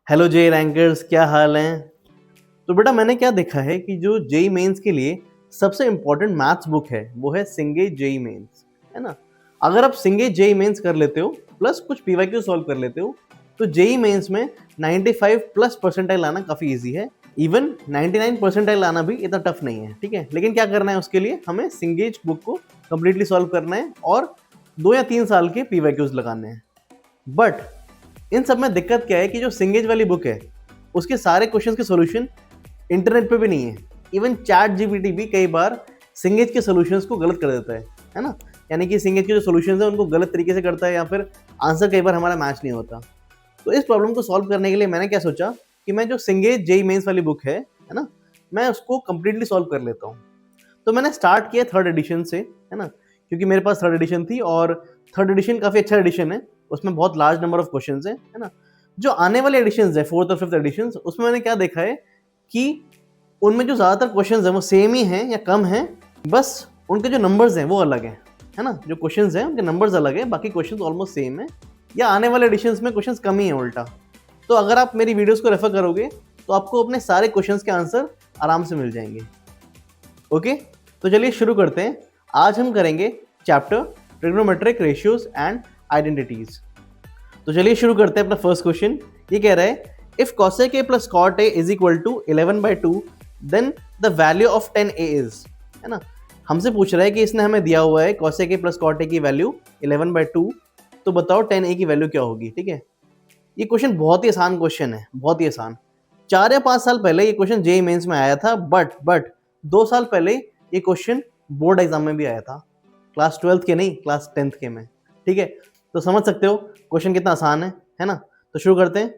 Hello जे rankers, क्या हाल हैं। तो बेटा मैंने क्या देखा है कि जो जेई मेंस के लिए सबसे इम्पोर्टेंट मैथ्स बुक है वो है सिंगे जेई मेंस, है ना। अगर आप सिंगे जेई मेंस कर लेते हो प्लस कुछ पीवाईक्यू सॉल्व कर लेते हो तो जेई मेंस में 95 प्लस परसेंटाइल लाना काफ़ी इजी है। इवन 99 परसेंटाइल लाना भी इतना टफ नहीं है, ठीक है। लेकिन क्या करना है, उसके लिए हमें सिंगेज बुक को कंप्लीटली सॉल्व करना है और 2 या 3 साल के पीवाईक्यूज लगाने हैं। बट इन सब में दिक्कत क्या है कि जो सिंगेज वाली बुक है उसके सारे क्वेश्चंस के सॉल्यूशन इंटरनेट पे भी नहीं है। इवन चैट जीपीटी भी कई बार सिंगेज के सॉल्यूशंस को गलत कर देता है ना। यानी कि सिंगेज के जो सॉल्यूशंस है उनको गलत तरीके से करता है या फिर आंसर कई बार हमारा मैच नहीं होता। तो इस प्रॉब्लम को सॉल्व करने के लिए मैंने क्या सोचा कि मैं जो सिंगेज जेई मेंस वाली बुक है ना, मैं उसको कंप्लीटली सॉल्व कर लेता हूँ। तो मैंने स्टार्ट किया 3rd एडिशन से, है ना, क्योंकि मेरे पास 3rd एडिशन थी और 3rd एडिशन काफ़ी अच्छा एडिशन है, उसमें बहुत लार्ज नंबर ऑफ क्वेश्चंस हैं, है ना। जो आने वाले एडिशंस है 4th और 5th एडिशंस, उसमें मैंने क्या देखा है कि उनमें जो ज़्यादातर क्वेश्चंस हैं वो सेम ही हैं या कम हैं, बस उनके जो नंबर्स हैं वो अलग हैं, है ना। जो क्वेश्चंस हैं उनके नंबर्स अलग हैं, बाकी क्वेश्चंस ऑलमोस्ट सेम है या आने वाले एडिशंस में क्वेश्चंस कम ही हैं उल्टा। तो अगर आप मेरी वीडियोज़ को रेफर करोगे तो आपको अपने सारे क्वेश्चंस के आंसर आराम से मिल जाएंगे। ओके, तो चलिए शुरू करते हैं। आज हम करेंगे chapter trigonometric ratios and identities. तो चलिए शुरू करते हैं अपना फर्स्ट क्वेश्चन। ये कह रहा है if cosec a plus cot a is equal to 11/2 then the value of 10a is, है ना। हमसे पूछ रहा है कि इसने हमें दिया हुआ है cosec a plus cot a की वैल्यू 11/2, तो बताओ 10a की वैल्यू क्या होगी। ठीक है, ये क्वेश्चन बहुत ही आसान क्वेश्चन है, बहुत ही आसान। 4 या 5 साल पहले ये क्वेश्चन जेईई मेंस में आया था, बट 2 साल पहले ये क्वेश्चन बोर्ड एग्जाम में भी आया था, क्लास 12th के नहीं, क्लास 10th के में। ठीक है, तो समझ सकते हो क्वेश्चन कितना आसान है ना। तो शुरू करते हैं।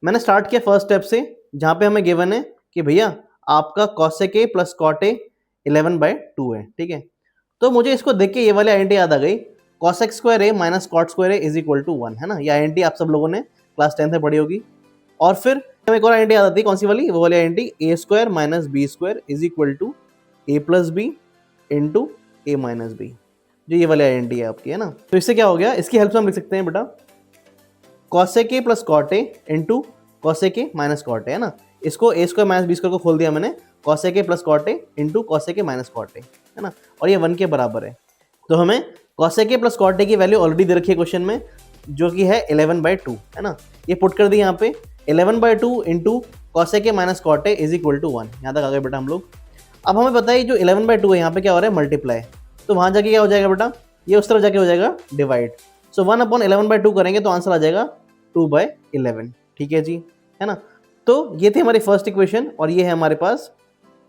मैंने स्टार्ट किया फर्स्ट स्टेप से, जहां पे हमें गिवन है कि भैया आपका cosec a plus cot a 11/2 है। ठीक है, तो मुझे इसको देख के ये वाली आइडेंटिटी याद आ गई, cosec square a minus cot square a is equal to 1, है ना। ये आइडेंटिटी आप सब लोगों ने क्लास 10th में पढ़ी होगी। और फिर हमें एक और आइडेंटिटी याद आती है, कौन सी वाली, वो वाली identity a square minus B square is equal to a plus B into a minus B, जो ये वाली आइडेंटिटी है आपकी, है ना। तो इससे क्या हो गया, इसकी हेल्प से हम लिख सकते हैं बेटा cosec a plus cot a into cosec a minus cot a, है ना। इसको a square minus B square को खोल दिया मैंने, cosec a plus cot a into cosec a minus cot a, है ना। और ये 1 के बराबर है। तो हमें cosec a plus cot a की वैल्यू ऑलरेडी दे रखी है क्वेश्चन में, जो कि है 11/2, है ना। ये पुट कर दी यहाँ पे 11/2 into cosec a minus cot a is equal to 1। यहाँ तक आ गए बेटा हम लोग। अब हमें बताइए जो 11/2 है यहाँ पे क्या हो रहा है, मल्टीप्लाई। तो वहाँ जाके क्या हो जाएगा बेटा, ये उस तरफ जाके हो जाएगा डिवाइड। सो 1/11/2 करेंगे तो आंसर आ जाएगा 2/11। ठीक है जी, है ना। तो ये थी हमारी फर्स्ट इक्वेशन और ये है हमारे पास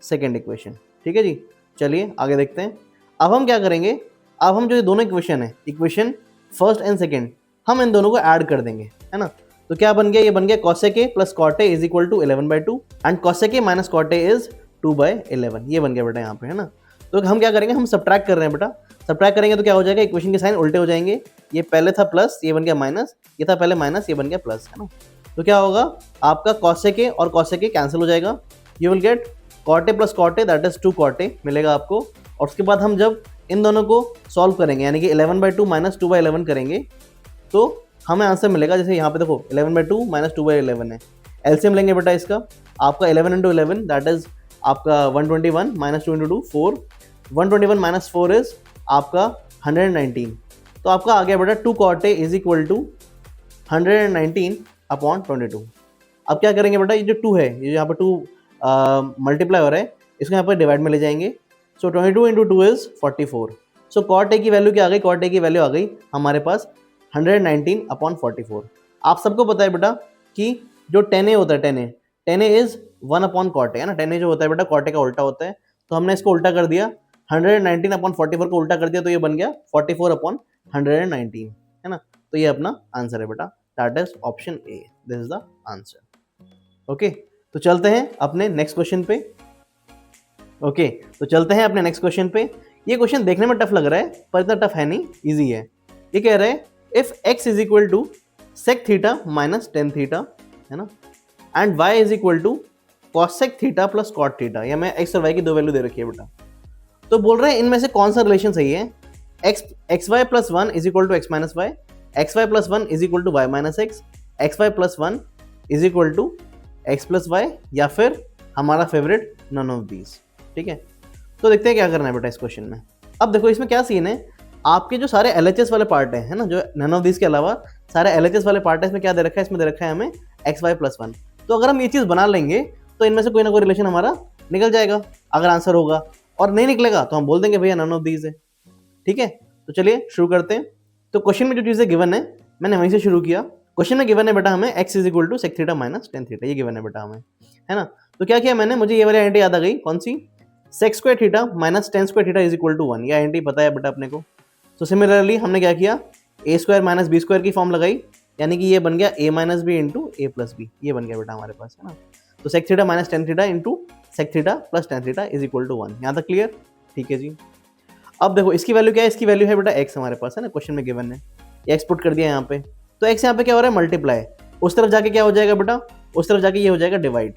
सेकेंड इक्वेशन। ठीक है जी, चलिए आगे देखते हैं। अब हम क्या करेंगे, अब हम जो ये दोनों इक्वेशन है, इक्वेशन फर्स्ट एंड सेकेंड, हम इन दोनों को ऐड कर देंगे, है ना। तो क्या बन गया, ये बन गया cosec a plus cot a is equal to 11/2 and cosec a minus cot a is 2/11। ये बन गया बेटा यहाँ पे, है ना। तो हम क्या करेंगे, हम सब्ट्रैक्ट कर रहे हैं बेटा। सब्ट्रैक्ट करेंगे तो क्या हो जाएगा, इक्वेशन के साइन उल्टे हो जाएंगे। ये पहले था प्लस, ये बन गया माइनस, ये था पहले माइनस, ये बन गया प्लस, है ना। तो क्या होगा, आपका cosec a और cosec a कैंसिल हो जाएगा। You will gate cot a plus cot a that is 2 cot a मिलेगा आपको। और उसके बाद हम जब इन दोनों को सॉल्व करेंगे, यानी कि 11/2 माइनस 2/11 करेंगे, तो हमें आंसर मिलेगा। जैसे यहाँ पे देखो 11/2 माइनस 2/11 है, एलसीएम लेंगे बेटा इसका, आपका 11 इंटू 11 दैट इज आपका 121 माइनस 2 इंटू 2 4, 121 माइनस 4 इज आपका 119। तो आपका आ गया बेटा 2 cot a is equal to 119 upon 22। अब क्या करेंगे बेटा, ये जो 2 है, ये यहाँ पर 2 मल्टीप्लाई हो रहा है, इसको यहाँ पर डिवाइड में ले जाएंगे। सो 22 into 2 is 44। So cot a की वैल्यू क्या आ गई, cot a की वैल्यू आ गई हमारे पास 119 अपॉन 44। आप सबको पता है बेटा कि जो 10a होता है, 10a is 1 upon cot a, है ना। 10a जो होता है बेटा cot a का उल्टा होता है, तो हमने इसको उल्टा कर दिया, 119 अपॉन 44 को उल्टा कर दिया, तो ये बन गया 44 अपॉन 119, है ना। तो ये अपना आंसर है बेटा, that is option A, this is the answer. Okay, तो चलते हैं अपने नेक्स्ट क्वेश्चन पे। ओके, तो चलते हैं अपने नेक्स्ट क्वेश्चन पे। ये क्वेश्चन देखने में टफ लग रहा है पर इतना टफ है नहीं, इजी है। ये कह रहे हैं if x is equal to sec theta minus tan theta, है ना, and y is equal to cosec theta plus cot theta, या मैं x और y की दो वैल्यू दे रखी है बेटा। तो बोल रहे हैं इनमें से कौन सा रिलेशन सही है, xy plus 1 is equal to x minus Y, xy plus 1 is equal to y minus X, xy plus 1 is equal to X plus Y, या फिर हमारा फेवरेट नन ऑफ दीज। ठीक है, तो देखते हैं क्या करना है बेटा इस क्वेश्चन में। अब देखो इसमें क्या सीन है, आपके जो सारे LHS वाले पार्ट है ना, जो नन ऑफ दीज के अलावा सारे LHS वाले पार्ट है, इसमें क्या दे रखा है, इसमें दे रखा है हमें एक्स वाई प्लस 1। तो अगर हम ये चीज़ बना लेंगे तो इनमें से कोई ना कोई रिलेशन हमारा निकल जाएगा अगर आंसर होगा, और नहीं निकलेगा तो हम बोल देंगे भैया नन ऑफ दीज है। ठीक है, तो चलिए शुरू करते हैं। तो क्वेश्चन में जो चीज़ें गिवन है मैंने वहीं से शुरू किया। क्वेश्चन में गिवन है बेटा हमें x is equal to sec theta minus tan theta, ये गिवन है बेटा हमें, है ना। तो क्या किया मैंने, मुझे ये वाली आइडेंटिटी याद आ गई, कौन सी, sec square theta minus tan square theta is equal to 1, ये आइडेंटिटी पता है बेटा अपने को। तो सिमिलरली हमने क्या किया, A square minus B square की फॉर्म लगाई, यानी कि ये बन गया a minus B into A plus B, ये बन गया बेटा हमारे पास, है ना। तो sec theta minus tan theta into sec theta plus tan theta is equal to 1, यहाँ तक क्लियर। ठीक है जी। अब देखो इसकी वैल्यू क्या है, इसकी वैल्यू है बेटा x हमारे पास, है ना, क्वेश्चन में गिवन है, x पुट कर दिया यहाँ पे। तो x यहाँ पे क्या हो रहा है, मल्टीप्लाई, उस तरफ जाके क्या हो जाएगा बेटा, उस तरफ जाके ये हो जाएगा डिवाइड।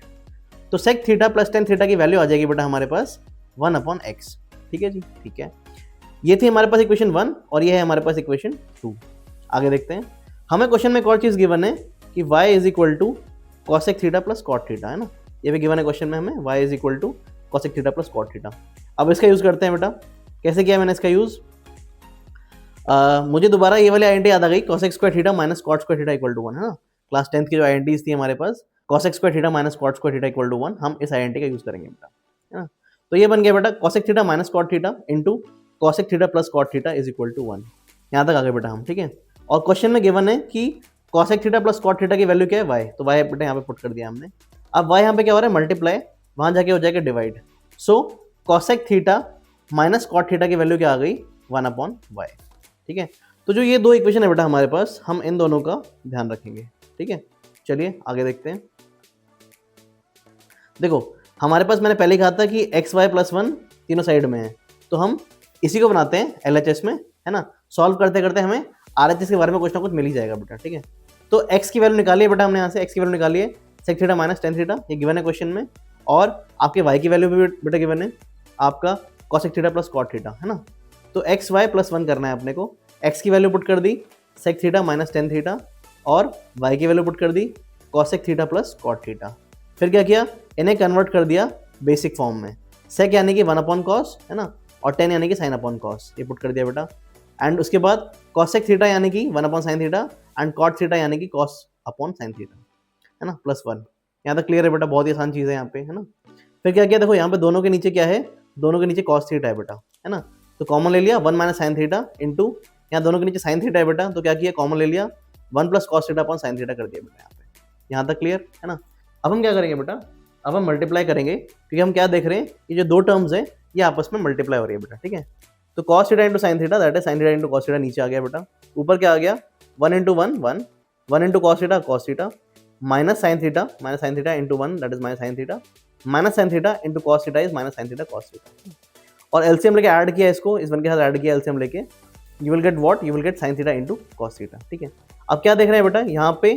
तो sec theta plus tan theta की वैल्यू आ जाएगी बेटा हमारे पास 1/x। ठीक है जी, ठीक है। ये थी हमारे पास इक्वेशन 1 और ये है हमारे पास इक्वेशन 2। आगे देखते हैं, हमें क्वेश्चन में एक और चीज गिवन है कि y is equal to cosec theta plus cot theta, है ना, ये भी गिवन है क्वेश्चन में हमें, y is equal to cosec theta plus cot theta. अब इसका यूज करते हैं बेटा, कैसे किया मैंने इसका यूज, मुझे दोबारा ये वाली आइडेंटिटी याद आ गई, cosec square theta minus cot square theta equal to 1, है ना। क्लास 10th की जो आइडेंटिटीज थी हमारे पास, cosec square theta minus cot square theta equal to 1, हम इस आइडेंटिटी का यूज करेंगे बेटा, है ना। तो ये बन गया बेटा cosec theta minus cot theta into cosec theta plus cot theta is equal to 1, यहाँ तक आ गए बेटा हम। ठीक है, और क्वेश्चन में गिवन है कि cosec theta plus cot theta की वैल्यू क्या है, y, तो y बेटा यहाँ पे पुट कर दिया हमने। अब y यहाँ पे क्या हो रहा है, मल्टीप्लाई, वहां जाके हो जाएगा divide. So cosec theta minus cot theta की वैल्यू क्या आ गई, 1/y। ठीक है, तो जो ये दो इक्वेशन है बेटा हमारे पास, हम इन दोनों का ध्यान रखेंगे। ठीक है, चलिए आगे देखते हैं। देखो हमारे पास मैंने पहले कहा था कि एक्स वाई प्लस 1 तीनों साइड में है, तो हम इसी को बनाते हैं LHS में, है ना। सॉल्व करते करते हमें RHS के बारे में कुछ ना कुछ मिल ही जाएगा बेटा। ठीक है, तो x की वैल्यू निकालिए बेटा, हमने यहाँ से x की वैल्यू निकाली है, sec theta minus tan theta, ये गिवन है क्वेश्चन में, और आपके y की वैल्यू भी बेटा गिवन है, आपका cosec theta plus cot theta, है ना। तो एक्स वाई प्लस 1 करना है अपने को, x की वैल्यू पुट कर दी sec theta minus tan theta, और y की वैल्यू पुट कर दी cosec theta plus cot theta. फिर क्या किया, इन्हें कन्वर्ट कर दिया बेसिक फॉर्म में, सेक यानी कि 1/cos, है ना, और 10 यानी कि sin/cos, ये पुट कर दिया बेटा। एंड उसके बाद कॉसेक थीटा यानी कि 1/sin theta and cot theta यानी कि cos/sin थीटा, है ना, प्लस 1। यहाँ तक क्लियर है बेटा, बहुत ही आसान चीज़ है यहाँ पे, है ना। फिर क्या किया, देखो यहाँ पे दोनों के नीचे क्या है, दोनों के नीचे cos थीटा है बेटा, है ना, तो कॉमन ले लिया 1 - sin थीटा इंटू, यहाँ दोनों के नीचे sin थीटा है बेटा, तो क्या किया, कॉमन ले लिया 1 + cos theta upon sin theta कर दिया बेटा यहाँ पे। यहाँ तक क्लियर है ना। अब हम क्या करेंगे बेटा, अब हम मल्टीप्लाई करेंगे, क्योंकि हम क्या देख रहे हैं, ये जो दो टर्म्स हैं ये आपस में मल्टीप्लाई हो रही है बेटा। ठीक है, तो cos theta into sin theta, that is sin theta into cos theta, नीचे आ गया बेटा। ऊपर क्या आ गया, 1 × 1 1, 1 × cos theta minus sin theta into 1, that is minus sin theta, minus sin theta into cos theta is minus sin theta cos theta. और LCM लेके add किया इसको, इस वन के साथ ऐड किया एलसीएम लेके, you will get what, you will gate sin theta into cos theta. ठीक है, अब क्या देख रहे हैं बेटा, यहाँ पे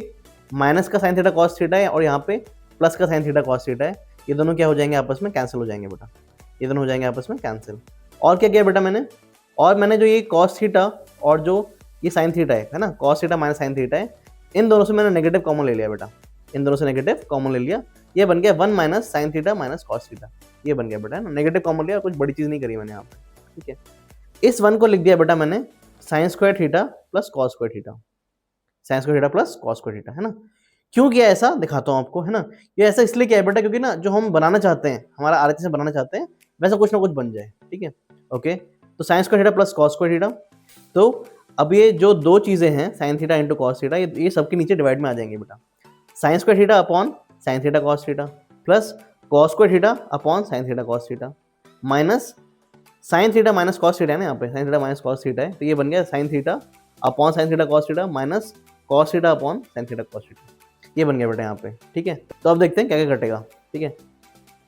माइनस का sin थीटा cos थीटा है और यहाँ पे प्लस का sin थीटा cos थीटा है, ये दोनों क्या हो जाएंगे आपस में, कैंसिल हो जाएंगे बेटा, ये दोनों हो जाएंगे आपस में कैंसिल। और क्या किया बेटा मैंने, और मैंने जो ये cos थीटा और जो ये sin थीटा है ना, cos theta minus sin theta है, इन दोनों से मैंने नेगेटिव कॉमन ले लिया बेटा, इन दोनों से नेगेटिव कॉमन ले लिया, ये बन गया 1 - sin theta minus cos theta, ये बन गया बेटा, है ना, नेगेटिव कॉमन लिया, कुछ बड़ी चीज़ नहीं करी मैंने यहाँ पे। ठीक है, इस वन को लिख दिया बेटा मैंने sin square theta plus cos square theta, sin square theta plus cos square theta, है ना। क्यों किया ऐसा दिखाता हूँ आपको, है ना। ये ऐसा इसलिए किया है बेटा, क्योंकि ना जो हम बनाना चाहते हैं, हमारा RHS से बनाना चाहते हैं, वैसा कुछ ना कुछ बन जाए। ठीक है, ओके, तो sin square theta plus cos square theta, तो अब ये जो दो चीज़ें हैं sin theta into cos theta, ये सबके नीचे डिवाइड में आ जाएंगे बेटा, sin square theta upon sin theta cos theta plus cos square theta upon sin theta cos theta minus sin theta minus cos theta है ना, यहाँ पे sin theta minus cos theta है, तो ये बन गया sin theta upon sin theta cos theta minus cos theta upon sin theta cos theta, ये बन गया बेटा यहाँ पे। ठीक है, तो अब देखते हैं क्या क्या कटेगा। ठीक है,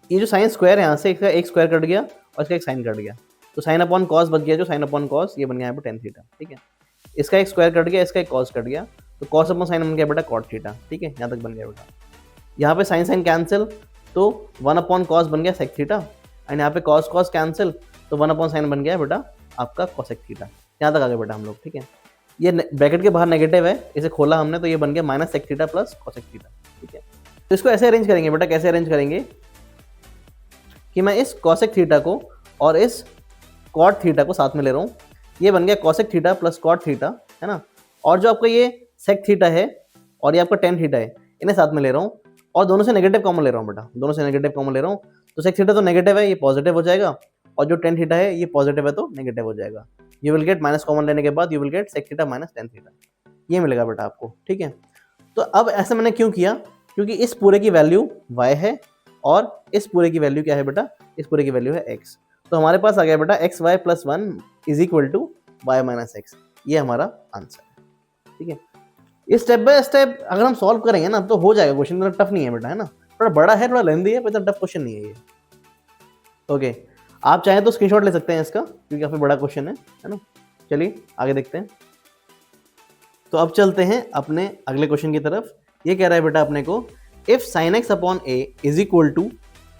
ये जो साइन स्क्वायर है यहाँ से, इसका एक स्क्वायर कट गया और इसका एक साइन कट गया, तो साइन अपॉन कॉस बच गया, जो साइन अपॉन कॉस, ये बन गया यहाँ पे टेन थीटा। ठीक है, इसका एक स्क्वायर कट गया, इसका एक कॉस कट गया, तो कॉस अपॉन साइन बन गया बेटा कॉट थीटा। ठीक है, यहाँ तक बन गया बेटा। यहाँ पे साइन साइन कैंसिल, तो 1 अपॉन कॉस बन गया सेक थीटा, एंड यहाँ पे कॉस कॉस कैंसिल, तो 1 अपॉन साइन बन गया बेटा आपका कॉसेक थीटा। यहाँ तक आ गया बेटा हम लोग। ठीक है, ये ब्रैकेट के बाहर नेगेटिव है, इसे खोला हमने तो ये बन गया minus sec theta plus cosec theta. ठीक है। तो इसको ऐसे अरेंज करेंगे बेटा, कैसे अरेंज करेंगे कि मैं इस कॉसेक थीटा को और इस कॉट थीटा को साथ में ले रहा हूँ, ये बन गया cosec theta plus cot theta, है ना। और जो आपका ये सेक थीटा है और ये आपका टेन थीटा है, इन्हें साथ में ले रहा हूँ और दोनों से नेगेटिव कॉमन ले रहा हूँ बेटा, दोनों से नेगेटिव कॉमन ले रहा हूँ। तो सेक थीटा तो नेगेटिव है, ये पॉजिटिव हो जाएगा, और जो टेन थीटा है ये पॉजिटिव है तो नेगेटिव हो जाएगा। You will get minus common लेने के बाद you will get sec theta minus tan theta, ये मिलेगा बेटा आपको, ठीक है। तो अब ऐसा मैंने क्यों किया, क्योंकि इस पूरे की वैल्यू y है और इस पूरे की वैल्यू क्या है बेटा, इस पूरे की वैल्यू है x। तो हमारे पास आ गया बेटा X Y plus one is equal to Y minus X, ये हमारा आंसर है, ठीक है। ये स्टेप बाय स्टेप अगर हम सॉल्व करेंगे ना तो हो जाएगा क्वेश्चन, थोड़ा टफ नहीं है बेटा, है ना, थोड़ा बड़ा है, थोड़ा लेंदी है, पर इतना टफ क्वेश्चन नहीं है ये। ओके, आप चाहें तो स्क्रीनशॉट ले सकते हैं इसका, क्योंकि काफी बड़ा क्वेश्चन है ना। चलिए आगे देखते हैं। तो अब चलते हैं अपने अगले क्वेश्चन की तरफ। ये कह रहा है बेटा अपने को, if sin x upon a is equal to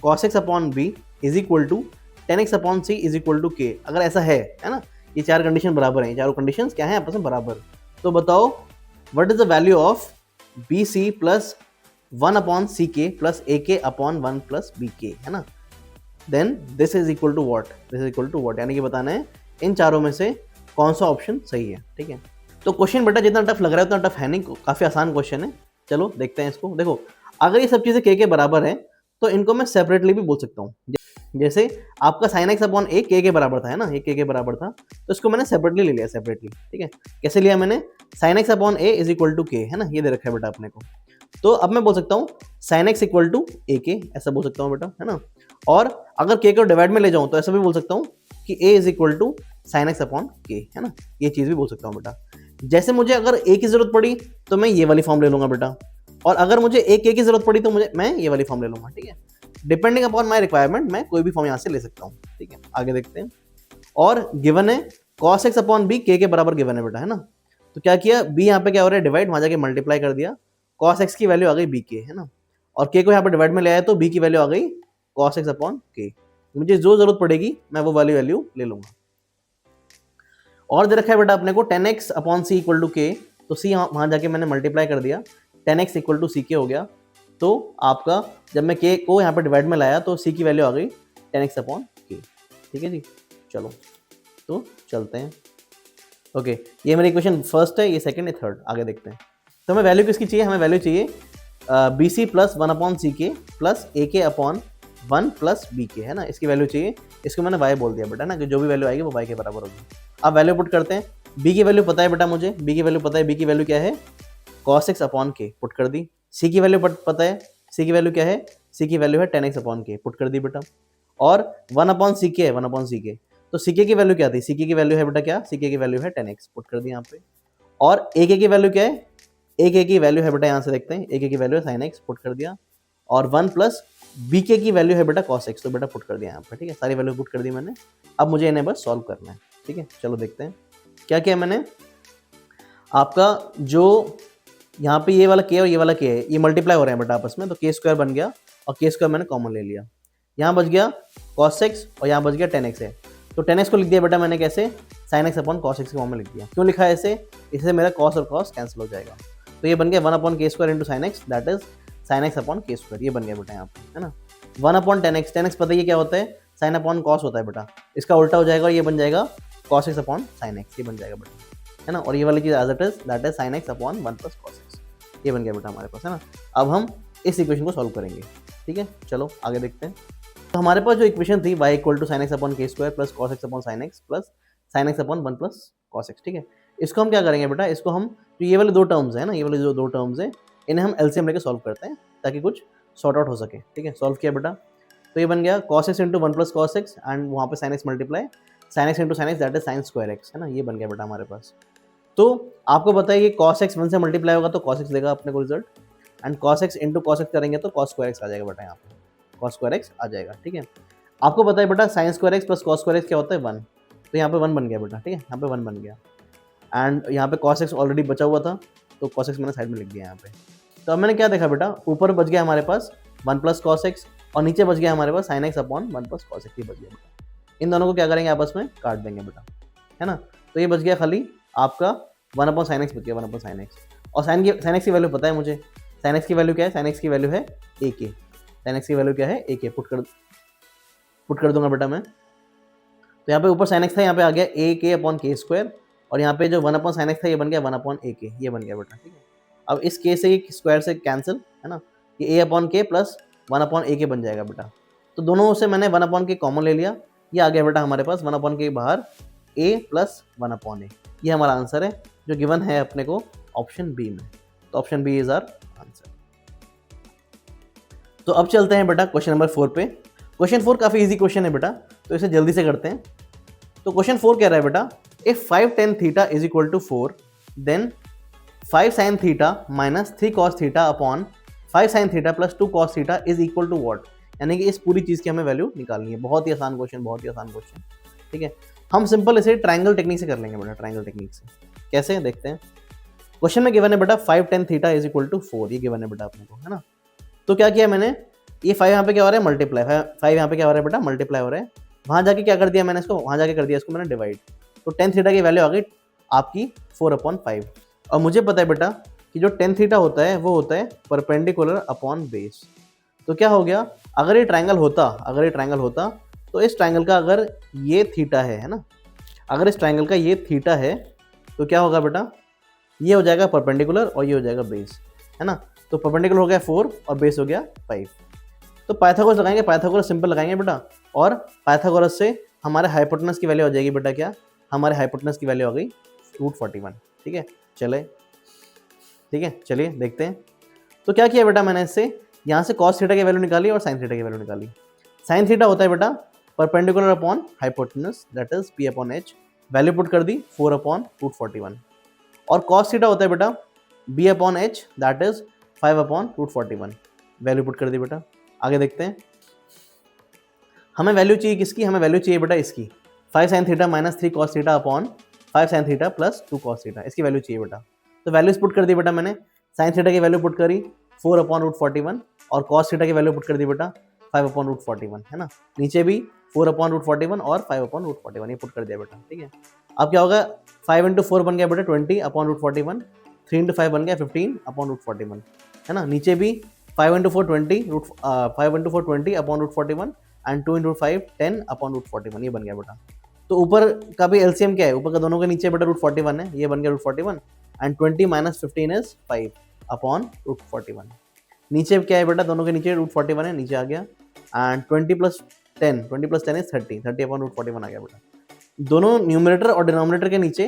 cos x upon b is equal to tan x upon c is equal to k, अगर ऐसा है ना, ये चार कंडीशन बराबर हैं, चारों कंडीशन क्या है आपस में बराबर, तो बताओ what is the value of B C plus one upon C K plus ए के upon one plus B K, है ना। Then this is equal to what, this is equal to what, यानी कि बताना है इन चारों में से कौन सा ऑप्शन सही है, ठीक है। तो क्वेश्चन बेटा जितना टफ लग रहा है उतना टफ है नहीं, काफी आसान क्वेश्चन है। चलो देखते हैं इसको। देखो अगर ये सब चीजें के बराबर है तो इनको मैं सेपरेटली भी बोल सकता हूँ। जैसे आपका साइन एक्स अपॉन ए के बराबर था, है ना, ये के बराबर था, तो इसको मैंने सेपरेटली ले लिया, सेपरेटली, ठीक है। कैसे लिया मैंने, sine X upon A is equal to K, है ना, ये दे रखा है बेटा अपने को। तो अब मैं बोल सकता हूँ साइन एक्स इक्वल टू ए के, ऐसा बोल सकता हूँ बेटा, है ना। और अगर के को डिवाइड में ले जाऊँ तो ऐसा भी बोल सकता हूँ कि A is equal to sine X upon K, है ना, ये चीज़ भी बोल सकता हूँ बेटा। जैसे मुझे अगर ए की जरूरत पड़ी तो मैं ये वाली फॉर्म ले लूंगा बेटा, और अगर मुझे ए के की जरूरत पड़ी तो मैं ये वाली फॉर्म ले लूंगा, ठीक है। डिपेंडिंग अपॉन माय रिक्वायरमेंट मैं कोई भी फॉर्म यहाँ से ले सकता हूँ, ठीक है। आगे देखते हैं। और गिवन है cos x अपॉन बी के बराबर गिवन है बेटा, है ना। तो क्या किया, b यहाँ पे क्या हो रहा है डिवाइड, वहां जाके मल्टीप्लाई कर दिया, cos x की वैल्यू आ गई b के, है ना, और k को यहाँ पे डिवाइड में ले आया तो b की वैल्यू आ गई cos x अपॉन के। मुझे जो जरूरत पड़ेगी मैं वो वाली वैल्यू ले लूंगा। और दे रखा है बेटा अपने को tan x upon C equal to K, तो c वहां जाके मैंने मल्टीप्लाई कर दिया, tan x इक्वल टू सी के हो गया। तो आपका जब मैं k को यहाँ पे डिवाइड में लाया तो c की वैल्यू आ गई tan x अपॉन के, ठीक है जी। चलो तो चलते हैं। ओके, ये मेरी इक्वेशन फर्स्ट है, ये सेकंड है, थर्ड। आगे देखते हैं। तो हमें वैल्यू किसकी चाहिए, हमें वैल्यू चाहिए B C plus one upon C K plus ए के upon one plus B K, है ना, इसकी वैल्यू चाहिए। इसको मैंने y बोल दिया बेटा ना, कि जो भी वैल्यू आएगी वो y के बराबर होगी। अब वैल्यू पुट करते हैं। b की वैल्यू पता है बेटा मुझे, b की वैल्यू पता है, b की वैल्यू क्या है cos x अपॉन के, पुट कर दी। c की वैल्यू पता है, c की वैल्यू क्या है, c की वैल्यू है tan x अपॉन के, पुट कर दी बेटा। और वन अपॉन सी के है, वन अपॉन सी के, तो सी के की वैल्यू क्या थी, सी के की वैल्यू है बेटा क्या, सी के की वैल्यू है tan x, पुट कर दी यहाँ पे। और ए के की वैल्यू क्या है, ए के की वैल्यू है बेटा, यहाँ से देखते हैं, ए के की वैल्यू है sin x, पुट कर दिया। और वन प्लस बी के की वैल्यू है बेटा cos x, तो बेटा पुट कर दिया यहाँ पे, ठीक है। सारी वैल्यू पुट कर दी मैंने। अब मुझे इन्हें बस सॉल्व करना है, ठीक है। चलो देखते हैं क्या किया मैंने। आपका जो यहाँ पे ये वाला के और ये वाला के है, ये मल्टीप्लाई हो रहे हैं बेटा आपस में, तो के स्क्वायर बन गया और के स्क्वायर मैंने कॉमन ले लिया। यहाँ बच गया cos x और यहाँ बच गया tan x है, तो tan x को लिख दिया बेटा मैंने कैसे, sin x upon cos x के फॉर्म में लिख दिया। क्यों लिखा है ऐसे, इससे मेरा cos और cos कैंसिल हो जाएगा, तो ये बन गया one upon K square into sine x, that is sine X upon K square, ये बन गया बेटा यहाँ पे, है ना। वन अपॉन tan x पता है क्या होता है, साइन अपॉन cos होता है बेटा, इसका उल्टा हो जाएगा और ये बन जाएगा cos x upon sine x, ये बन जाएगा बेटा, है ना। और ये वाली चीज as it is, that is sine X upon one plus cos x, ये बन गया बेटा हमारे पास, है ना। अब हम इस इक्वेशन को सॉल्व करेंगे, ठीक है। चलो आगे देखते हैं। तो हमारे पास जो इक्वेशन थी y equal to sine X upon K square plus cos x upon sine X plus sine X upon one plus cos x, ठीक है। इसको हम क्या करेंगे बेटा, इसको हम जो ये वाले दो टर्म्स है ना, ये वाले जो दो टर्म्स है, इन्हें हम एलसीएम लेके सॉल्व करते हैं ताकि कुछ सॉर्ट आउट हो सके, ठीक है। सॉल्व किया बेटा, तो ये बन गया cos x into one plus cos x and वहाँ पे sine x multiply sine x into sine x, that is sine square x, है ना, ये बन गया बेटा हमारे पास। तो आपको बताइए कि cos x 1 से मल्टीप्लाई होगा तो cos x देगा अपने को result, and cos x into cos x करेंगे तो cos स्क्वायर x आ जाएगा बेटा, यहाँ पे cos स्क्वायर x आ जाएगा, ठीक है। आपको पता है बेटा sine square x plus cos square x क्या होता है 1, तो यहाँ पे 1 बन गया बेटा, ठीक है, यहाँ पे 1 बन गया। एंड यहाँ पे cos x ऑलरेडी बचा हुआ था, तो cos x मैंने साइड में लिख दिया यहाँ पे। तो अब मैंने क्या देखा बेटा, ऊपर बच गया हमारे पास 1 प्लस cos x और नीचे बच गया हमारे पास sin x upon 1 plus cos x, ये बच गया बेटा। इन दोनों को क्या करेंगे, आपस में काट देंगे बेटा, है ना। तो ये बच गया खाली आपका 1 अपॉन sin x बच गया, 1 अपॉन sin x, और sin x की वैल्यू पता है मुझे, साइन एक्स की वैल्यू क्या है, साइन एक्स की वैल्यू है ए के, साइन एक्स की वैल्यू क्या है ए के, पुट कर दूंगा बेटा मैं। तो यहाँ पे ऊपर साइन एक्स था, यहाँ पे आ गया ए के अपॉन के स्क्वायर, और यहाँ पे जो 1 अपॉन साइन एक्स था ये बन गया 1 अपॉन ए के, ये बन गया बेटा, ठीक है। अब इस के से ये स्क्वायर से कैंसिल, है ना, ये ए अपॉन के प्लस 1 अपॉन ए के बन जाएगा बेटा। तो दोनों से मैंने 1 अपॉन के कॉमन ले लिया, ये आ गया बेटा हमारे पास 1 अपॉन के बाहर ए प्लस 1 अपॉन ए, ये हमारा आंसर है जो गिवन है अपने को ऑप्शन बी में। तो option B is our answer. तो अब चलते हैं बेटा क्वेश्चन नंबर 4 पे। क्वेश्चन 4 काफ़ी इजी क्वेश्चन है बेटा, तो इसे जल्दी से करते हैं। तो क्वेश्चन 4 कह रहा है बेटा, if 5 tan theta is equal to 4 then 5 sin theta minus 3 cos theta upon 5 sin theta plus 2 cos theta is equal to what. यानी कि इस पूरी चीज़ की हमें वैल्यू निकालनी है। बहुत ही आसान क्वेश्चन, बहुत ही आसान क्वेश्चन, ठीक है। हम सिंपल इसे ट्रायंगल टेक्निक से कर लेंगे बेटा, ट्रायंगल टेक्निक से कैसे देखते हैं। क्वेश्चन में गिवन है बेटा 5 tan theta is equal to 4, ये गिवन है बेटा अपने को, है ना। तो क्या किया मैंने, ये 5 यहाँ पे क्या हो रहा है मल्टीप्लाई, 5 यहाँ पे क्या हो रहा है बेटा मल्टीप्लाई हो रहा है, वहाँ जाके क्या कर दिया मैंने इसको, वहाँ जाके कर दिया इसको मैंने डिवाइड। तो tan थीटा की वैल्यू आ गई आपकी 4/5। और मुझे पता है बेटा कि जो tan थीटा होता है वो होता है परपेंडिकुलर अपॉन बेस। तो क्या हो गया, अगर ये ट्रायंगल होता तो इस ट्रायंगल का अगर ये थीटा है ना, अगर इस ट्रायंगल का ये थीटा है तो क्या होगा बेटा, ये हो जाएगा परपेंडिकुलर और ये हो जाएगा बेस, है ना। तो परपेंडिकुलर हो गया 4 और बेस हो गया 5। तो पाइथागोरस लगाएंगे, पाइथागोरस सिंपल लगाएंगे बेटा, और पाइथागोरस से हमारे हाइपोटेनस की वैल्यू आ जाएगी बेटा, क्या हमारे हाइपोटेनस की वैल्यू आ गई √41, ठीक है। चलिए देखते हैं। तो क्या किया बेटा मैंने, इससे यहाँ से cos थीटा की वैल्यू निकाली और sin थीटा की वैल्यू निकाली। sin थीटा होता है बेटा perpendicular upon hypotenuse that is p/h, value put कर दी 4/√41। और cos थीटा होता है बेटा b/h that is 5/√41, value put कर दी बेटा। आगे देखते हैं, हमें वैल्यू चाहिए किसकी, हमें वैल्यू चाहिए बेटा इसकी 5 sin theta minus 3 cos theta upon 5 sin theta plus 2 cos theta, इसकी वैल्यू चाहिए बेटा। तो वैल्यूज पुट कर दी बेटा मैंने, sin थीटा की वैल्यू पुट करी 4/√41 और cos थीटा की वैल्यू पुट कर दी बेटा 5/√41, है ना। नीचे भी 4/√41 और 5/√41 ये पुट कर दिया बेटा, ठीक है। अब क्या होगा, 5 × 4 बन गया बेटा 20/√41, 3 × 5 बन गया 15/√41, है ना। नीचे भी 5 × 4 20/√41 एंड 2 × 5 10/√41, ये बन गया बेटा। तो ऊपर का भी एलसीएम क्या है, ऊपर का दोनों के नीचे बेटा √41 है, ये बन गया √41 एंड 20 - 15 इज 5/√41। नीचे क्या है बेटा, दोनों के नीचे √41 है, नीचे आ गया, एंड 20 + 10 इज 30/√41 आ गया बेटा। दोनों न्यूमरेटर और डिनोमिनेटर के नीचे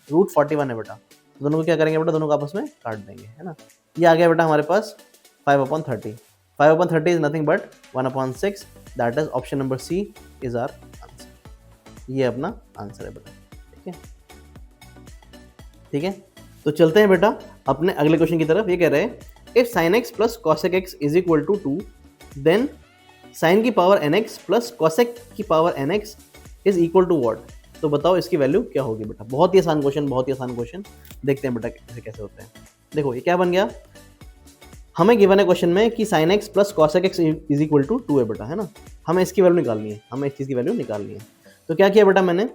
√41 है बेटा, दोनों को क्या करेंगे बेटा, दोनों को आपस में काट देंगे, है ना। ये आ गया बेटा हमारे पास 5/30, 5/30 इज nothing but 1/6, that is option number C is our answer. ये अपना आंसर है बेटा, ठीक है। तो चलते हैं बेटा अपने अगले क्वेश्चन की तरफ। ये कह रहे हैं if sin x plus cosec x is equal to 2 then sin की पावर nx प्लस cosec की power nx is equal to what. तो बताओ इसकी वैल्यू क्या होगी बेटा। बहुत ही आसान क्वेश्चन, बहुत ही आसान क्वेश्चन, देखते हैं बेटा कैसे कैसे होते हैं। देखो ये क्या बन गया, हमें गिवन है क्वेश्चन में कि sin x plus cosec x is equal to 2 है बेटा, है ना। हमें इसकी वैल्यू निकालनी है, हमें इस चीज़ की वैल्यू निकालनी है। तो क्या किया बेटा मैंने,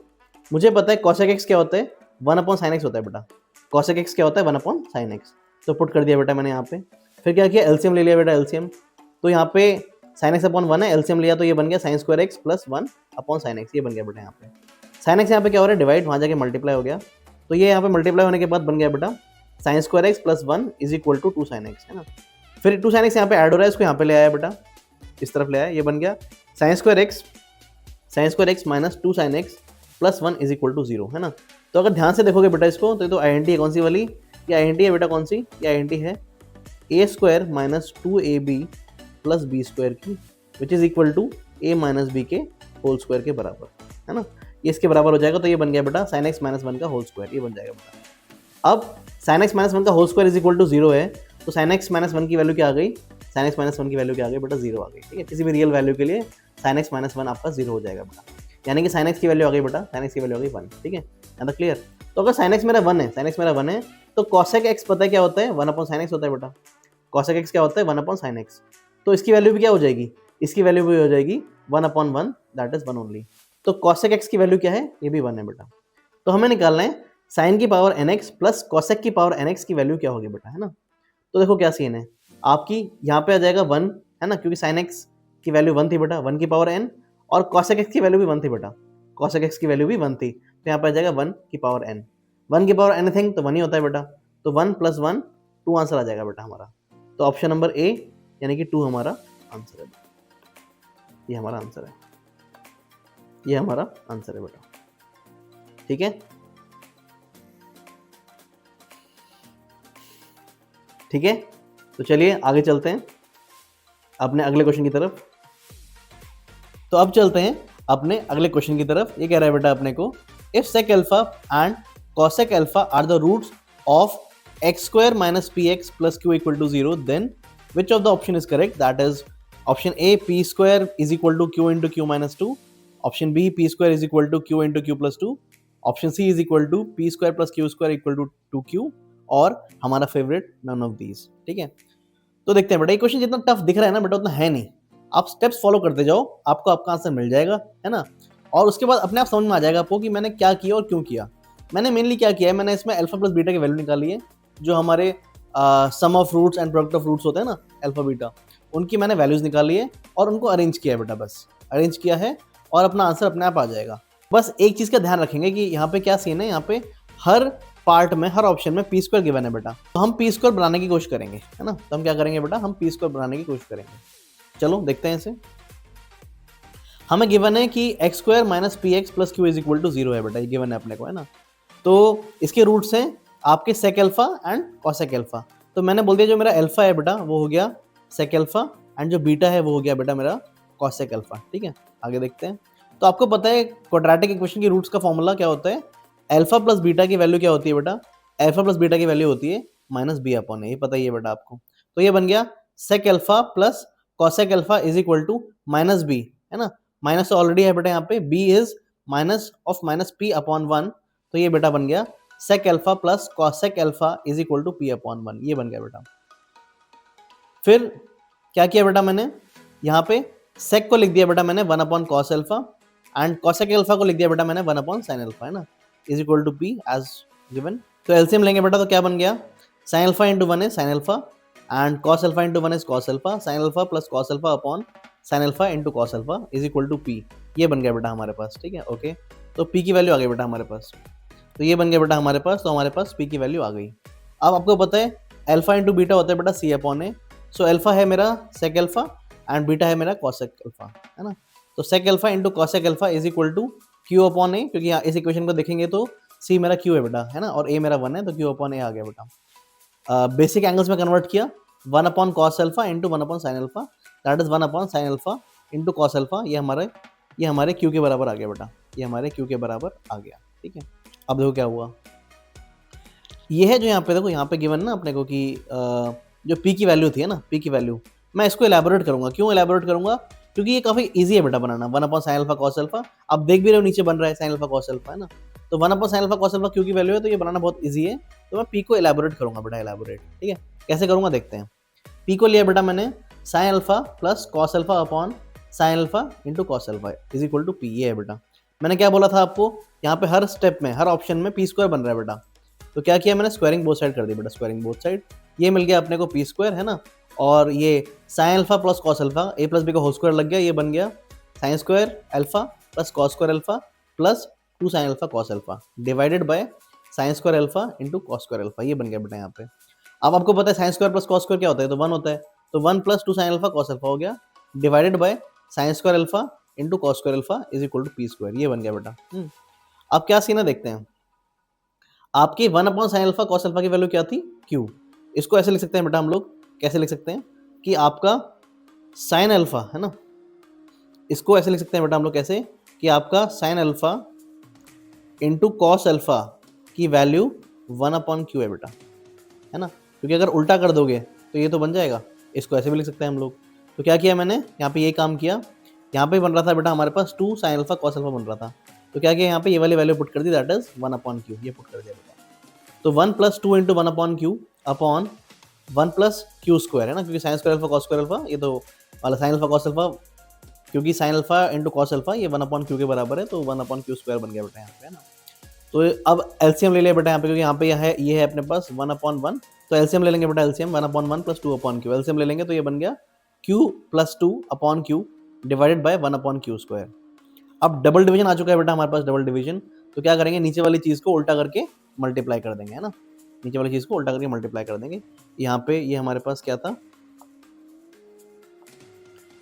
मुझे पता है cosec x क्या होता है, 1/sin x होता है बेटा। cosec x क्या होता है, 1/sin x। तो पुट कर दिया बेटा मैंने यहाँ पे। फिर क्या किया, एलसीएम ले लिया बेटा, एलसीएम। तो यहाँ पे sin x अपॉन 1 है, एलसीएम लिया तो ये बन गया sin² x plus 1/sin x, ये बन गया बेटा यहाँ पे। sin x यहाँ पे क्या हो रहा है, डिवाइड, वहाँ जाके मल्टीप्लाई हो गया। तो ये यहाँ पे मल्टीप्लाई होने के बाद बन गया बेटा sin² x plus 1 is equal to 2sin x, है ना। फिर 2sin x यहाँ पे ऐड हो रहा है, इसको यहाँ पे ले आया बेटा, इस तरफ ले आया, ये बन गया sin² x minus 2sin x plus 1 is equal to 0, है ना। तो अगर ध्यान से देखोगे बेटा इसको, तो आइडेंटिटी है कौन सी वाली, ये आइडेंटिटी है बेटा कौन सी, ये आइडेंटिटी है a² minus 2ab plus b² की, which is equal to a minus b के होल स्क्वायर के बराबर, है ना। ये इसके बराबर हो जाएगा, तो ये बन गया बेटा sin x माइनस 1 का होल स्क्वायर, ये बन जाएगा बेटा। अब sin x माइनस 1 का whole square is equal to 0 है, तो sin x माइनस 1 की वैल्यू क्या आ गई, sin x माइनस 1 की वैल्यू क्या आ गई बेटा, 0 आ गई, ठीक है। किसी भी रियल वैल्यू के लिए sin x माइनस 1 आपका 0 हो जाएगा बेटा, यानी कि sin x की वैल्यू आ गई बेटा, sin x की वैल्यू आ गई 1, ठीक है। याद क्लियर। तो अगर sin x मेरा 1 है, sin x मेरा 1 है, तो cosec x पता है क्या होता है, 1/sin x होता है बेटा। cosec x क्या होता है, 1/sin x। तो इसकी वैल्यू भी क्या हो जाएगी, इसकी वैल्यू भी हो जाएगी 1/1, दैट इज 1 ओनली। तो cosec x की वैल्यू क्या है, ये भी 1 है बेटा। तो हमें निकालना है sin की पावर nx प्लस cosec की पावर nx की वैल्यू क्या होगी बेटा, है ना। तो देखो क्या सीन है, आपकी यहाँ पे आ जाएगा 1, है ना, क्योंकि साइन एक्स की वैल्यू 1 थी बेटा, 1 की पावर n, और कॉसेक एक्स की वैल्यू भी 1 थी बेटा, कॉसेक एक्स की वैल्यू भी 1 थी, तो यहाँ पे आ जाएगा 1 की पावर n, 1 की पावर एनीथिंग तो 1 ही होता है बेटा, तो 1 + 1 2 आंसर आ जाएगा बेटा हमारा। तो ऑप्शन नंबर ए यानी कि 2 हमारा आंसर है, ये हमारा आंसर है, ये हमारा आंसर है बेटा। ठीक है, ठीक है, तो चलिए आगे चलते हैं अपने अगले क्वेश्चन की तरफ। तो अब चलते हैं अपने अगले क्वेश्चन की तरफ। ये कह रहा है बेटा अपने को, if sec alpha and cosec alpha are the roots of x² - px + q = 0, then which of the option is correct? That is option A, p² = q × q - 2, option B, p² = q × q + 2, option C is equal to p² + q² = 2q, और हमारा favourite none of these. ठीक है, तो देखते हैं बेटा, ये question जितना टफ दिख रहा है ना बेटा उतना है नहीं, आप स्टेप्स फॉलो करते जाओ, आपको आपका आंसर मिल जाएगा, है ना, और उसके बाद अपने आप समझ में आ जाएगा आपको कि मैंने क्या किया और क्यों किया। मैंने मेनली क्या किया है, मैंने इसमें अल्फा प्लस बीटा की वैल्यू निकाली है, जो हमारे sum of roots and product of roots होते हैं ना, अल्फा बीटा, उनकी मैंने वैल्यूज निकाली है और उनको अरेंज किया है बेटा, बस अरेंज किया है और अपना आंसर अपने आप आ जाएगा। बस एक चीज़ का ध्यान रखेंगे कि यहाँ पे क्या सीन है, यहाँ पे हर पार्ट में, हर ऑप्शन में p² गिवन है बेटा, तो हम p² बनाने की कोशिश करेंगे, है ना, तो हम क्या करेंगे बेटा, हम p² बनाने की कोशिश करेंगे। चलो देखते हैं इसे। हमें गिवन है कि x² - px + q = 0 है बेटा, ये गिवन है अपने को, है ना, तो इसके रूट्स हैं आपके sec alpha and cosec alpha, तो मैंने बोल दिया जो मेरा अल्फा है बेटा वो हो गया sec अल्फा एंड जो बीटा है वो हो गया बेटा मेरा cosec अल्फा। ठीक है, आगे देखते हैं। तो आपको पता है क्वाड्रेटिक इक्वेशन की रूट्स का फॉर्मूला क्या होता है, अल्फा प्लस बीटा की वैल्यू क्या होती है बेटा, अल्फा प्लस बीटा की वैल्यू होती है -b/a, ये पता ही है बेटा आपको। तो ये बन गया sec alpha plus cosec alpha = -b, है ना, माइनस तो ऑलरेडी है बेटा यहाँ पे, b इज -p/1, तो ये बेटा बन गया sec alpha plus cosec alpha = p/1, ये बन गया बेटा। फिर क्या किया बेटा मैंने, यहाँ पे sec को लिख दिया बेटा मैंने 1/cos alpha and cosec alpha को लिख दिया बेटा मैंने 1/sin अल्फा, है ना, = p as given। तो एलसीएम लेंगे बेटा तो क्या बन गया, sin alpha × 1 is sin alpha and cos alpha × 1 is cos alpha, sin alpha plus cos alpha upon sin alpha × cos alpha = p, ये बन गया बेटा हमारे पास। ठीक है, ओके, तो p की वैल्यू आ गई बेटा हमारे पास, तो ये बन गया बेटा हमारे पास, तो हमारे पास p की वैल्यू आ गई। अब आपको पता है अल्फा × बीटा होता है बेटा c/a, सो अल्फा है मेरा sec अल्फा एंड बीटा है मेरा cosec अल्फा, है ना, तो sec alpha × cosec alpha = q/a, क्योंकि यहाँ इस इक्वेशन को देखेंगे तो c मेरा q है बेटा, है ना, और a मेरा 1 है, तो q/a आ गया बेटा। बेसिक एंगल्स में कन्वर्ट किया, 1/cos alpha × 1/sin alpha, that is 1/sin alpha × cos alpha, ये हमारे q के बराबर आ गया बेटा, ये हमारे q के बराबर आ गया। ठीक है, अब देखो क्या हुआ, ये है जो यहाँ पे देखो, यहाँ पे गिवन ना अपने को कि जो p की वैल्यू थी, है ना, p की वैल्यू, मैं इसको एलैबोरेट करूंगा। क्यों एलैबोरेट करूंगा, क्योंकि ये काफी इजी है बेटा बनाना, 1/sin अल्फा cos अल्फा, आप देख भी रहे हो नीचे बन रहा है sin अल्फा cos अल्फा, है ना, तो 1/sin alpha cos alpha q की वैल्यू है, तो ये बनाना बहुत इजी है, तो मैं p को एलैबोरेट करूंगा बेटा, एलैबोरेट। ठीक है, कैसे करूंगा देखते हैं। p को लिया बेटा मैंने sin alpha plus cos alpha upon sin alpha × cos alpha = p, ये है बेटा। मैंने क्या बोला था आपको, यहाँ पे हर स्टेप में, हर ऑप्शन में p² बन रहा है बेटा, तो क्या किया मैंने, स्क्वायरिंग बोथ साइड कर दी बेटा, स्क्वायरिंग बोथ साइड, ये मिल गया अपने को p², है ना, और ये sin alpha plus cos alpha, a plus b का होल स्क्वायर लग गया, ये बन गया sin² alpha plus cos² alpha plus 2 sin alpha cos alpha divided by sin² alpha × cos² alpha, ये बन गया बेटा यहाँ पे। अब आपको पता है sin² प्लस cos² क्या होता है, तो 1 होता है, तो 1 + 2 sin अल्फा cos अल्फा हो गया divided by sin² alpha × cos² alpha = p², ये बन गया बेटा। अब क्या सीन है देखते हैं, आपकी 1/sin अल्फा cos अल्फा की वैल्यू क्या थी, q, इसको ऐसे लिख सकते हैं बेटा हम लोग, कैसे लिख सकते हैं कि आपका sin अल्फा, है ना, इसको ऐसे लिख सकते हैं बेटा हम लोग कैसे, कि आपका sin अल्फा × cos अल्फा की वैल्यू 1/q है बेटा, है ना, क्योंकि अगर उल्टा कर दोगे तो ये तो बन जाएगा, इसको ऐसे भी लिख सकते हैं हम लोग। तो क्या किया मैंने, यहाँ पे ये काम किया, यहाँ पे बन रहा था बेटा हमारे पास 2 sin अल्फा cos अल्फा बन रहा था, तो क्या किया यहाँ पे ये वाली वैल्यू पुट कर दी, दैट इज 1/q, ये पुट कर दिया बेटा। तो 1 + 2 × 1/q अपॉन 1 + q², है ना, क्योंकि sin² अल्फा cos² अल्फा, ये तो वाला sin अल्फा cos अल्फा, क्योंकि sin अल्फा × cos अल्फा ये 1/q के बराबर है, तो 1/q² बन गया बेटा यहाँ पे, है ना। तो अब एलसीएम ले लिया बेटा यहाँ पे, क्योंकि यहाँ पे ये है अपने पास 1/1 तो एलसीएम ले लेंगे बेटा, एलसीएम 1/1 प्लस 2/q, एलसीएम ले लेंगे तो ये बन गया q plus 2/q divided by 1/q square. अब डबल डिवीजन आ चुका है बेटा हमारे पास, डबल डिवीजन, तो क्या करेंगे, नीचे वाली चीज को उल्टा करके मल्टीप्लाई कर देंगे, है ना, नीचे वाली चीज को उल्टा करके मल्टीप्लाई कर देंगे। यहाँ पे ये हमारे पास क्या था,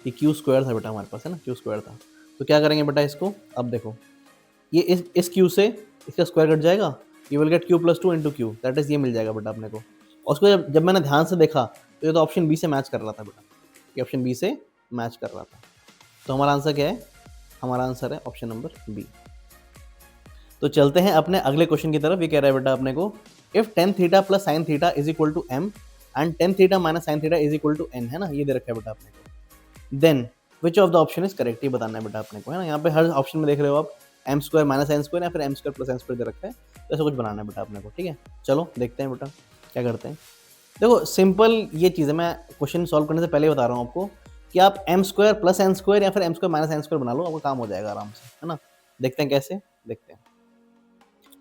ये क्यू स्क्वायर था बेटा हमारे पास, है ना, क्यू स्क्वायर था। तो क्या करेंगे बेटा इसको, अब देखो ये इस क्यू से इसका स्क्वायर कट जाएगा, you will get Q plus 2 into Q, that is ये मिल जाएगा बेटा अपने को। और उसको जब मैंने ध्यान से देखा तो ये तो ऑप्शन बी से मैच कर रहा था बेटा, ये ऑप्शन बी से मैच कर रहा था। तो हमारा आंसर क्या है, हमारा आंसर है ऑप्शन नंबर बी। तो चलते हैं अपने अगले क्वेश्चन की तरफ। ये कह रहा है बेटा अपने को, if tan theta plus sine theta is equal to M and tan theta minus sine theta is equal to N, है ना, ये दे रखा है बेटा अपने को, then which of the option is correct, ये बताना है बेटा अपने को, है ना। यहाँ पे हर ऑप्शन में देख रहे हो आप M square minus N square या फिर M square plus N square दे रखा है, तो ऐसा कुछ बनाना है बेटा अपने को, ठीक है। चलो देखते हैं बेटा क्या करते हैं। देखो सिंपल ये चीज़ है, मैं क्वेश्चन सॉल्व करने से पहले बता रहा हूँ आपको कि आप M square plus N square या फिर M square minus N square बना लो, आपका काम हो जाएगा आराम से, है ना। देखते हैं कैसे, देखते हैं।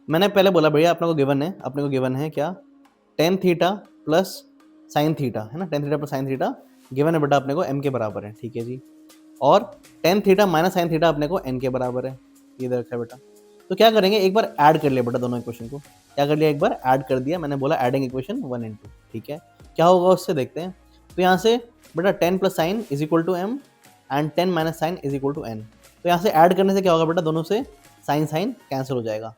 मैंने पहले बोला भैया अपने को गिवन है क्या, ten theta plus sine theta, है ना, ten theta plus sine theta given है बेटा अपने को एम के बराबर है, ठीक है जी। और ten theta minus sine theta अपने को एन के बराबर है, ये दे रखा है बेटा। तो क्या करेंगे, एक बार ऐड कर लिया बेटा दोनों इक्वेशन को, क्या कर लिया, एक बार ऐड कर दिया, मैंने बोला एडिंग इक्वेशन 1 and 2, ठीक है। क्या होगा उससे देखते हैं। तो यहाँ से बेटा 10 plus sign is equal to M and 10 minus sign is equal to N. तो यहाँ से ऐड करने से क्या होगा बेटा, दोनों से साइन साइन कैंसिल हो जाएगा,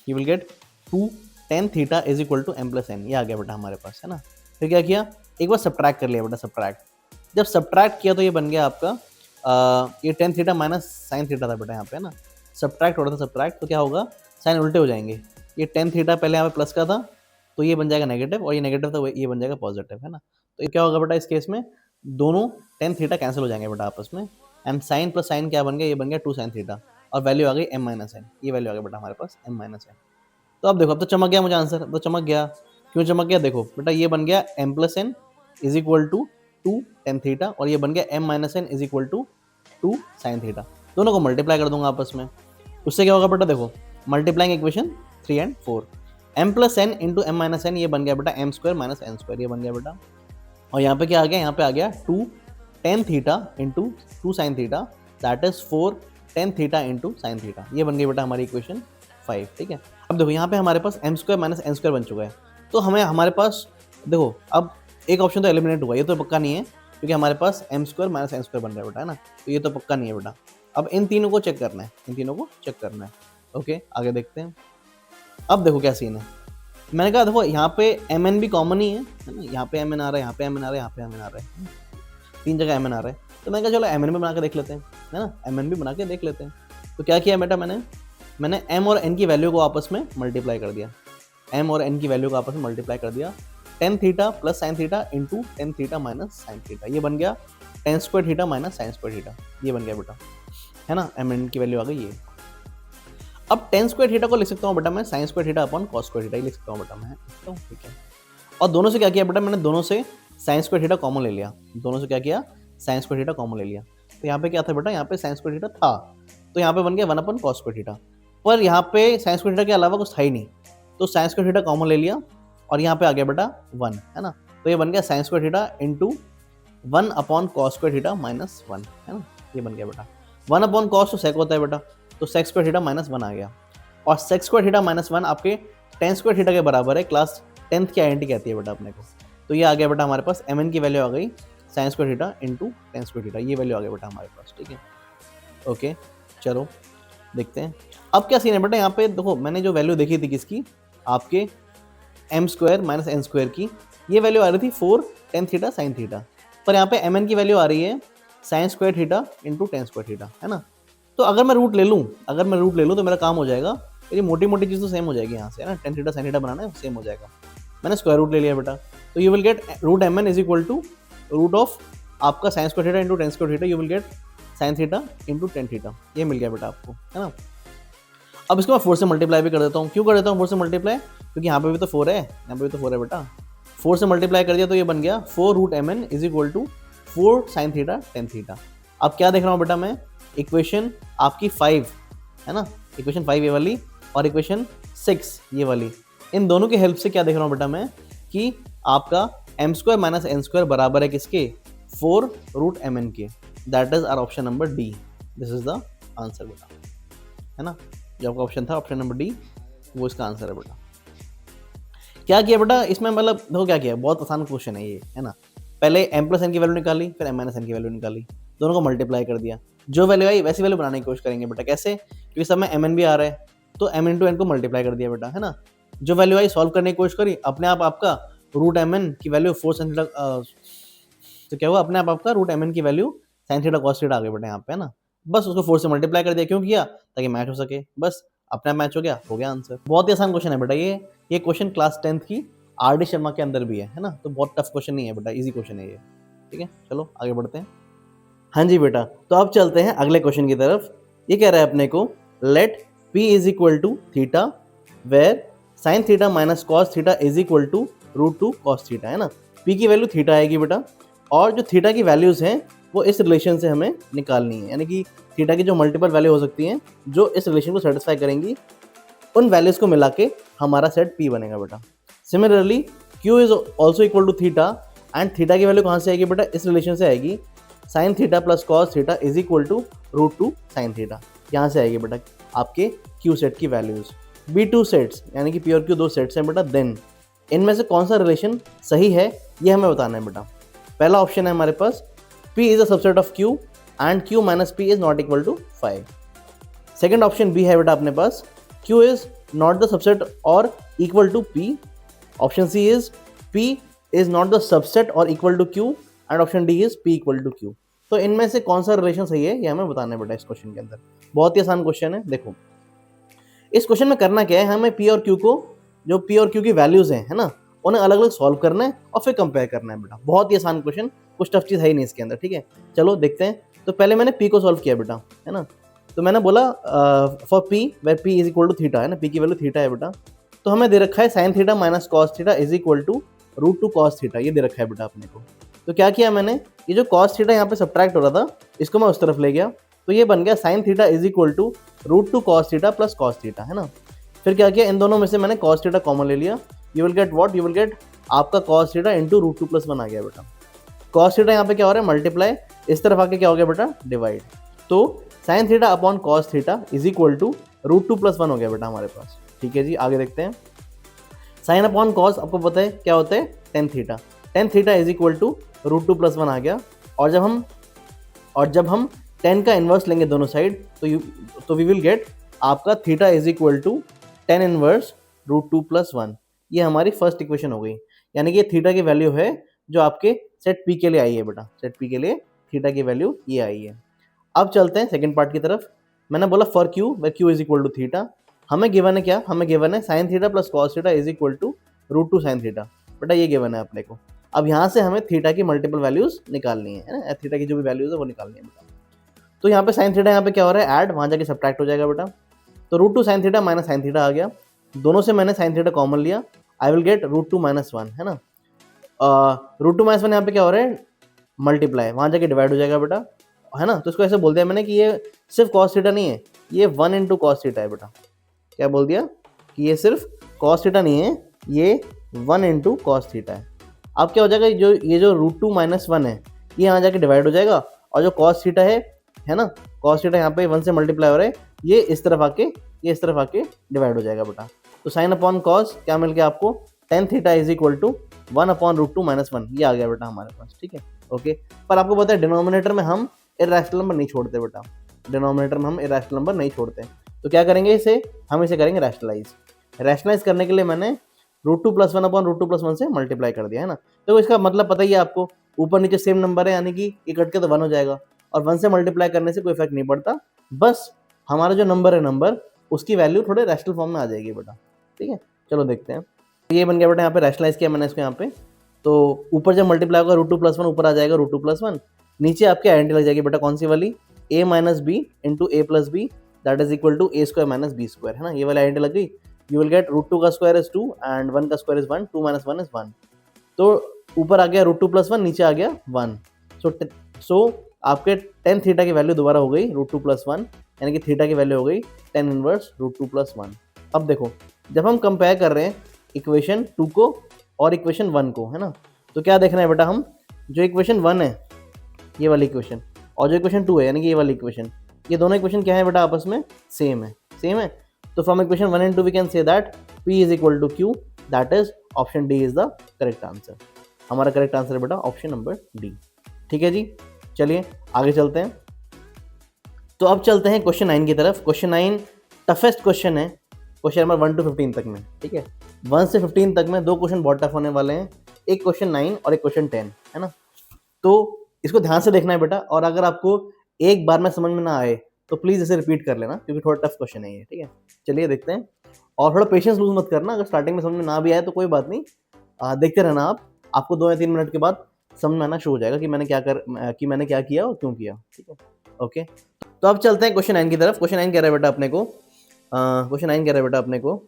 you will get 2 tan theta is equal to M plus N, ये आ गया बेटा हमारे पास, है ना। फिर क्या किया, एक बार सब्ट्रैक्ट कर लिया बेटा, सब्ट्रैक्ट, जब सब्ट्रैक्ट किया तो ये बन गया आपका ये ten theta minus sine theta था बेटा यहाँ पे, है ना, सब्ट्रैक्ट हो रहा था सब्ट्रैक्ट, तो क्या होगा, साइन उल्टे हो जाएंगे, ये टेन थीटा पहले यहाँ पे प्लस का था तो ये बन जाएगा नेगेटिव, और ये नेगेटिव था ये बन जाएगा पॉजिटिव, है ना। तो ये क्या होगा बेटा, इस केस में दोनों टेन थीटा कैंसिल हो जाएंगे बेटा आपस में, एंड साइन प्लस साइन क्या बन गया, ये बन गया 2 साइन थीटा, और वैल्यू आ गई एम माइनस एन, ये वैल्यू आ गया बेटा हमारे पास एम माइनस एन। तो अब देखो, अब तो चमक गया मुझे आंसर, तो चमक गया, क्यों चमक गया, देखो बेटा ये बन गया M plus N is equal to 2 tan theta, और ये बन गया M minus N is equal to 2 sine theta. दोनों को मल्टीप्लाई कर दूंगा आपस में, उससे क्या होगा बेटा, देखो multiplying equation 3 and 4, M plus N into M minus N, ये बन गया बेटा M square minus N square, ये बन गया बेटा। और यहाँ पे क्या आ गया, यहाँ पे आ गया 2 tan theta into 2 sine theta, that is 4 tan theta into sine theta, ये बन गई बेटा हमारी इक्वेशन 5, ठीक है। अब देखो यहाँ पे हमारे पास M square minus N square बन चुका है, तो हमें हमारे पास देखो अब एक ऑप्शन तो एलिमिनेट हुआ, ये तो पक्का नहीं है क्योंकि हमारे पास M square minus N square बन रहा है बेटा, है ना, तो ये तो पक्का नहीं है बेटा। अब इन तीनों को चेक करना है, इन तीनों को चेक करना है, ओके आगे देखते हैं। अब देखो क्या सीन है, मैंने कहा देखो यहाँ पे एम एन भी कॉमन ही है ना, यहाँ पे एम एन आ रहा है, यहाँ पे एम एन आ रहा है, यहाँ पे एम एन आ रहा है, तीन जगह एम एन आ रहा है, तो मैंने कहा चलो एम एन भी बना के देख लेते हैं, है ना, एम एन भी बना के देख लेते हैं। तो क्या किया बेटा, मैंने एम और एन की वैल्यू को आपस में मल्टीप्लाई कर दिया, एम और एन की वैल्यू को आपस में मल्टीप्लाई कर दिया, ten theta plus sine theta into tan theta minus sine theta, ये बन गया ten square theta minus sign square theta, ये बन गया बेटा, है ना, एम एन की वैल्यू आ गई ये। अब टेन स्क्वायर थीटा को लिख सकता हूँ बेटा मैं sign square theta upon cos square theta, लिख सकता हूँ बेटा मैं, ठीक है। और दोनों से क्या किया बेटा, मैंने दोनों से साइन स्क्वायर थीटा कॉमन ले लिया, दोनों से क्या किया, साइन स्क्वायर थीटा कॉमन ले लिया। तो यहाँ पे क्या था बेटा, यहाँ पे साइन स्क्वायर थीटा था, तो यहाँ पे बन गया 1 अपॉन कॉस स्क्वायर थीटा, पर यहाँ पे साइन स्क्वायर थीटा के अलावा कुछ था ही नहीं, तो साइन स्क्वायर थीटा कॉमन ले लिया, और यहाँ पे आ गया बेटा 1, है ना, तो ये बन गया sign square theta into 1 upon cos square theta minus 1, है ना, ये बन गया बेटा। 1 अपॉन कॉस तो सेक होता है बेटा, तो सेक स्क्वायर थीटा माइनस 1 आ गया, और सेक स्क्वायर थीटा माइनस 1 आपके टेन स्क्वायर थीटा के बराबर है, क्लास 10th की आइडेंटिटी कहती है बेटा अपने को। तो ये आ गया बेटा हमारे पास एम एन की वैल्यू आ गई sign square theta into tan square theta, ये वैल्यू आ गया बेटा हमारे पास, ठीक है। ओके चलो देखते हैं अब क्या सीन है बेटा। यहाँ पे देखो मैंने जो वैल्यू देखी थी किसकी, आपके M square minus N square की, ये वैल्यू आ रही थी 4 tan थीटा साइन थीटा, पर यहाँ पे एम एन की वैल्यू आ रही है sign square theta into tan square theta, है ना। तो अगर मैं रूट ले लूँ तो मेरा काम हो जाएगा, मेरी मोटी मोटी चीज़ तो सेम हो जाएगी यहाँ से, है ना, टेन थीटा साइन थीटा बनाना है सेम हो जाएगा। मैंने स्क्वायर रूट ले लिया बेटा, तो you will get root M N is equal to root of आपका sine square theta into tan square theta, you will get sine theta into tan theta, ये मिल गया बेटा आपको, है ना। अब इसको मैं 4 से मल्टीप्लाई भी कर देता हूँ, क्यों कर देता हूँ 4 से मल्टीप्लाई, क्योंकि यहाँ पे भी तो 4 है, यहाँ पे भी तो 4 है बेटा, 4 से मल्टीप्लाई कर दिया तो ये बन गया 4 root M N is equal to 4 sine theta tan theta. अब क्या देख रहा हूँ बेटा मैं, इक्वेशन आपकी 5 है ना, इक्वेशन 5 ये वाली और इक्वेशन 6 ये वाली, इन दोनों की हेल्प से क्या देख रहा हूँ बेटा मैं कि आपका M square minus N square बराबर है किसके, 4 रूट एम एन के। That is our option number D. This is the answer बेटा, है ना। जो आपका ऑप्शन था ऑप्शन नंबर डी, वो इसका आंसर है बेटा। क्या किया बेटा इसमें, मतलब देखो क्या किया, बहुत आसान क्वेश्चन है ये, है ना। पहले एम प्लस एन की वैल्यू निकाली, फिर एम माइनस एन की वैल्यू निकाली, दोनों को मल्टीप्लाई कर दिया, जो वैल्यू आई वैसी वैल्यू बनाने की कोशिश करेंगे बेटा। कैसे, क्योंकि सब में एम एन भी आ रहा है, तो एम इंटू एन को मल्टीप्लाई कर दिया बेटा, है ना। जो वैल्यू आई सॉल्व करने की कोशिश करी, अपने आप आपका रूट एम एन की वैल्यू 4 sin थीटा, तो क्या हुआ, अपने आप आपका रूट एम एन की value sin theta cos theta आ गई बेटा यहाँ पे, है ना। बस उसको 4 से मल्टीप्लाई कर दिया, क्यों किया, ताकि मैच हो सके, बस अपने आप मैच हो गया आंसर। बहुत ही आसान क्वेश्चन है बेटा ये क्वेश्चन क्लास 10th की आर डी शर्मा के अंदर भी है ना। तो बहुत टफ क्वेश्चन नहीं है बेटा, इजी क्वेश्चन है ये, ठीक है। चलो आगे बढ़ते हैं। हाँ जी बेटा, तो अब चलते हैं अगले क्वेश्चन की तरफ। ये कह रहा है अपने को, let p is equal to theta where sine theta minus cos theta is equal to root two cos theta, है ना। p की वैल्यू थीटा आएगी बेटा, और जो थीटा की वैल्यूज हैं वो इस रिलेशन से हमें निकालनी है, यानी कि थीटा की जो मल्टीपल वैल्यू हो सकती हैं जो इस रिलेशन को सेटिस्फाई करेंगी, उन वैल्यूज को मिला के हमारा सेट p बनेगा बेटा। Similarly q is also equal to theta, and theta की वैल्यू कहाँ से आएगी बेटा, इस रिलेशन से आएगी, sine theta plus cos theta is equal to root two sine theta. यहाँ से आएगी बेटा आपके q सेट की वैल्यूज। बी टू सेट्स यानी कि p और q दो सेट्स हैं बेटा, देन इनमें से कौन सा रिलेशन सही है ये हमें बताना है बेटा। पहला ऑप्शन है हमारे पास, p is a subset of q and q minus p is not equal to 5। Second option B है बेटा अपने पास, q is not the subset और equal to p। Option C is p is not the subset और equal to q, and option D is p equal to q। तो इनमें से कौन सा रिलेशन सही है ये हमें बताना है बेटा इस क्वेश्चन के अंदर। बहुत ही आसान क्वेश्चन है। देखो इस क्वेश्चन में करना क्या है, हमें p और q को, जो p और q की वैल्यूज हैं, है ना, उन्हें अलग अलग सॉल्व करना है और फिर कंपेयर करना है बेटा। बहुत ही आसान क्वेश्चन, कुछ टफ चीज़ है ही नहीं इसके अंदर, ठीक है। चलो देखते हैं। तो पहले मैंने p को सॉल्व किया बेटा, है ना। तो मैंने बोला for p where p is equal to theta, है ना, p की वैल्यू थीटा है बेटा। तो हमें दे रखा है sine theta minus cos theta is equal to root two cos theta, ये दे रखा है बेटा अपने को। तो क्या किया मैंने, ये जो कॉस थीटा यहाँ पे सब्ट्रैक्ट हो रहा था, इसको मैं उस तरफ ले गया, तो ये बन गया sine theta is equal to root two cos theta plus cos theta, है ना। फिर क्या किया, इन दोनों में से मैंने कॉस थीटा कॉमन ले लिया, you will get what, you will get आपका cos theta into root two plus one आ गया बेटा। कॉस थीटा यहाँ पे क्या हो रहा है, मल्टीप्लाई, इस तरफ आके क्या हो गया बेटा, डिवाइड। तो sine theta upon cos theta is equal to root two plus one हो गया बेटा हमारे पास, ठीक है जी। आगे देखते हैं। साइन अपॉन कॉस आपको पता है क्या होता है, tan theta. Tan theta is equal to root two plus one आ गया। और जब हम टेन का इन्वर्स लेंगे दोनों साइड, तो वी विल गेट आपका theta is equal to tan inverse root two plus one. ये हमारी फर्स्ट इक्वेशन हो गई, यानी कि थीटा की वैल्यू है जो आपके सेट p के लिए आई है बेटा। सेट p के लिए थीटा की वैल्यू ये आई है। अब चलते हैं सेकंड पार्ट की तरफ। मैंने बोला for q where q is equal to theta, हमें गिवन है क्या, हमें गिवन है sine theta plus cos theta is equal to root two sine theta बेटा, ये गिवन है अपने को। अब यहाँ से हमें थीटा की मल्टीपल वैल्यूज निकालनी है ना, थीटा की जो भी वैल्यूज है वो निकालनी है बेटा। तो यहाँ पे साइन थीटा यहाँ पे क्या हो रहा है, ऐड, वहाँ जाके सब्ट्रैक्ट हो जाएगा बेटा। तो root two sine theta minus sine theta आ गया, दोनों से मैंने साइन थीटा कॉमन लिया, I will get root two minus one, है ना। रूट टू माइनस वन यहाँ पे क्या हो रहा है, मल्टीप्लाई, वहाँ जाके डिवाइड हो जाएगा बेटा, है ना। तो इसको ऐसे बोल दिया मैंने कि ये सिर्फ कॉस थीटा नहीं है, ये वन इंटू कॉस थीटा है बेटा। क्या बोल दिया कि ये सिर्फ कॉस थीटा नहीं है, ये वन इंटू कॉस थीटा है। अब क्या हो जाएगा, ये जो रूट टू माइनस वन है ये यहाँ जाके डिवाइड हो जाएगा, और जो कॉस थीटा है ना, कॉस थीटा यहाँ पे वन से मल्टीप्लाई हो रहा है, ये इस तरफ आके डिवाइड हो जाएगा बेटा। तो साइन अपॉन कॉस क्या मिल गया आपको, tan theta is equal to one upon root two minus one, ये आ गया बेटा हमारे पास, ठीक है, ओके। पर आपको पता है डिनोमिनेटर में हम इरैशनल नंबर नहीं छोड़ते बेटा, डिनोमिनेटर में हम इरैशनल नंबर नहीं छोड़ते। तो क्या करेंगे हम इसे करेंगे रैशनलाइज करने के लिए मैंने root two plus one upon root two plus one से मल्टीप्लाई कर दिया, है ना। तो इसका मतलब पता ही है आपको, ऊपर नीचे सेम नंबर है, यानी कि ये कट के तो वन हो जाएगा, और वन से मल्टीप्लाई करने से कोई इफेक्ट नहीं पड़ता, बस हमारा जो नंबर है उसकी वैल्यू थोड़े रैशनल फॉर्म में आ जाएगी बेटा, ठीक है। चलो देखते हैं। ये बन गया बेटा, यहाँ पे रैशनलाइज किया मैंने इसको यहाँ पे। तो ऊपर जब मल्टीप्लाई होगा रूट टू प्लस वन, ऊपर आ जाएगा रूट टू प्लस वन, नीचे आपकी आइडेंटिटी लग जाएगी बेटा, कौन सी वाली, a minus B into A plus B that is equal to A square minus B square, है ना। ये वाली आइडेंटिटी लग गई। You will get root two का square is two and one का square is one, two minus one is one. तो ऊपर आ गया रूट टू प्लस वन, नीचे आ गया वन। सो आपके टेन थीटा की वैल्यू दोबारा हो गई रूट टू प्लस वन, यानी कि थीटा की वैल्यू हो गई tan inverse root two plus one. अब देखो, जब हम कंपेयर कर रहे हैं इक्वेशन टू को और इक्वेशन 1 को, है ना। तो क्या देखना है बेटा, हम जो इक्वेशन 1 है ये वाली इक्वेशन और जो इक्वेशन 2 है यानी कि ये वाली इक्वेशन, ये दोनों इक्वेशन क्या है बेटा, आपस में सेम है, सेम है। तो फ्रॉम इक्वेशन 1 एंड 2 we can say that P is equal to Q, that is option D is the correct answer. हमारा करेक्ट आंसर है बेटा ऑप्शन नंबर डी। ठीक है जी, चलिए आगे चलते हैं। तो अब चलते हैं क्वेश्चन 9 की तरफ। क्वेश्चन 9 टफेस्ट क्वेश्चन है, क्वेश्चन नंबर 1 to 15 तक में, ठीक है। 1 से 15 तक में दो क्वेश्चन बहुत टफ होने वाले हैं, एक क्वेश्चन 9 और एक क्वेश्चन 10, है ना। तो इसको ध्यान से देखना है बेटा, और अगर आपको एक बार में समझ में ना आए तो प्लीज इसे रिपीट कर लेना, क्योंकि थोड़ा टफ क्वेश्चन है ये, ठीक है। चलिए देखते हैं, और थोड़ा पेशेंस लूज मत करना, अगर स्टार्टिंग में समझ में ना भी आए तो कोई बात नहीं, देखते रहना आप, आपको 2 या 3 मिनट के बाद समझ में आना शुरू हो जाएगा कि मैंने क्या किया और क्यों किया, ठीक है। ओके, तो अब चलते हैं क्वेश्चन 9 की तरफ। क्वेश्चन 9 कह रहा है बेटा अपने को,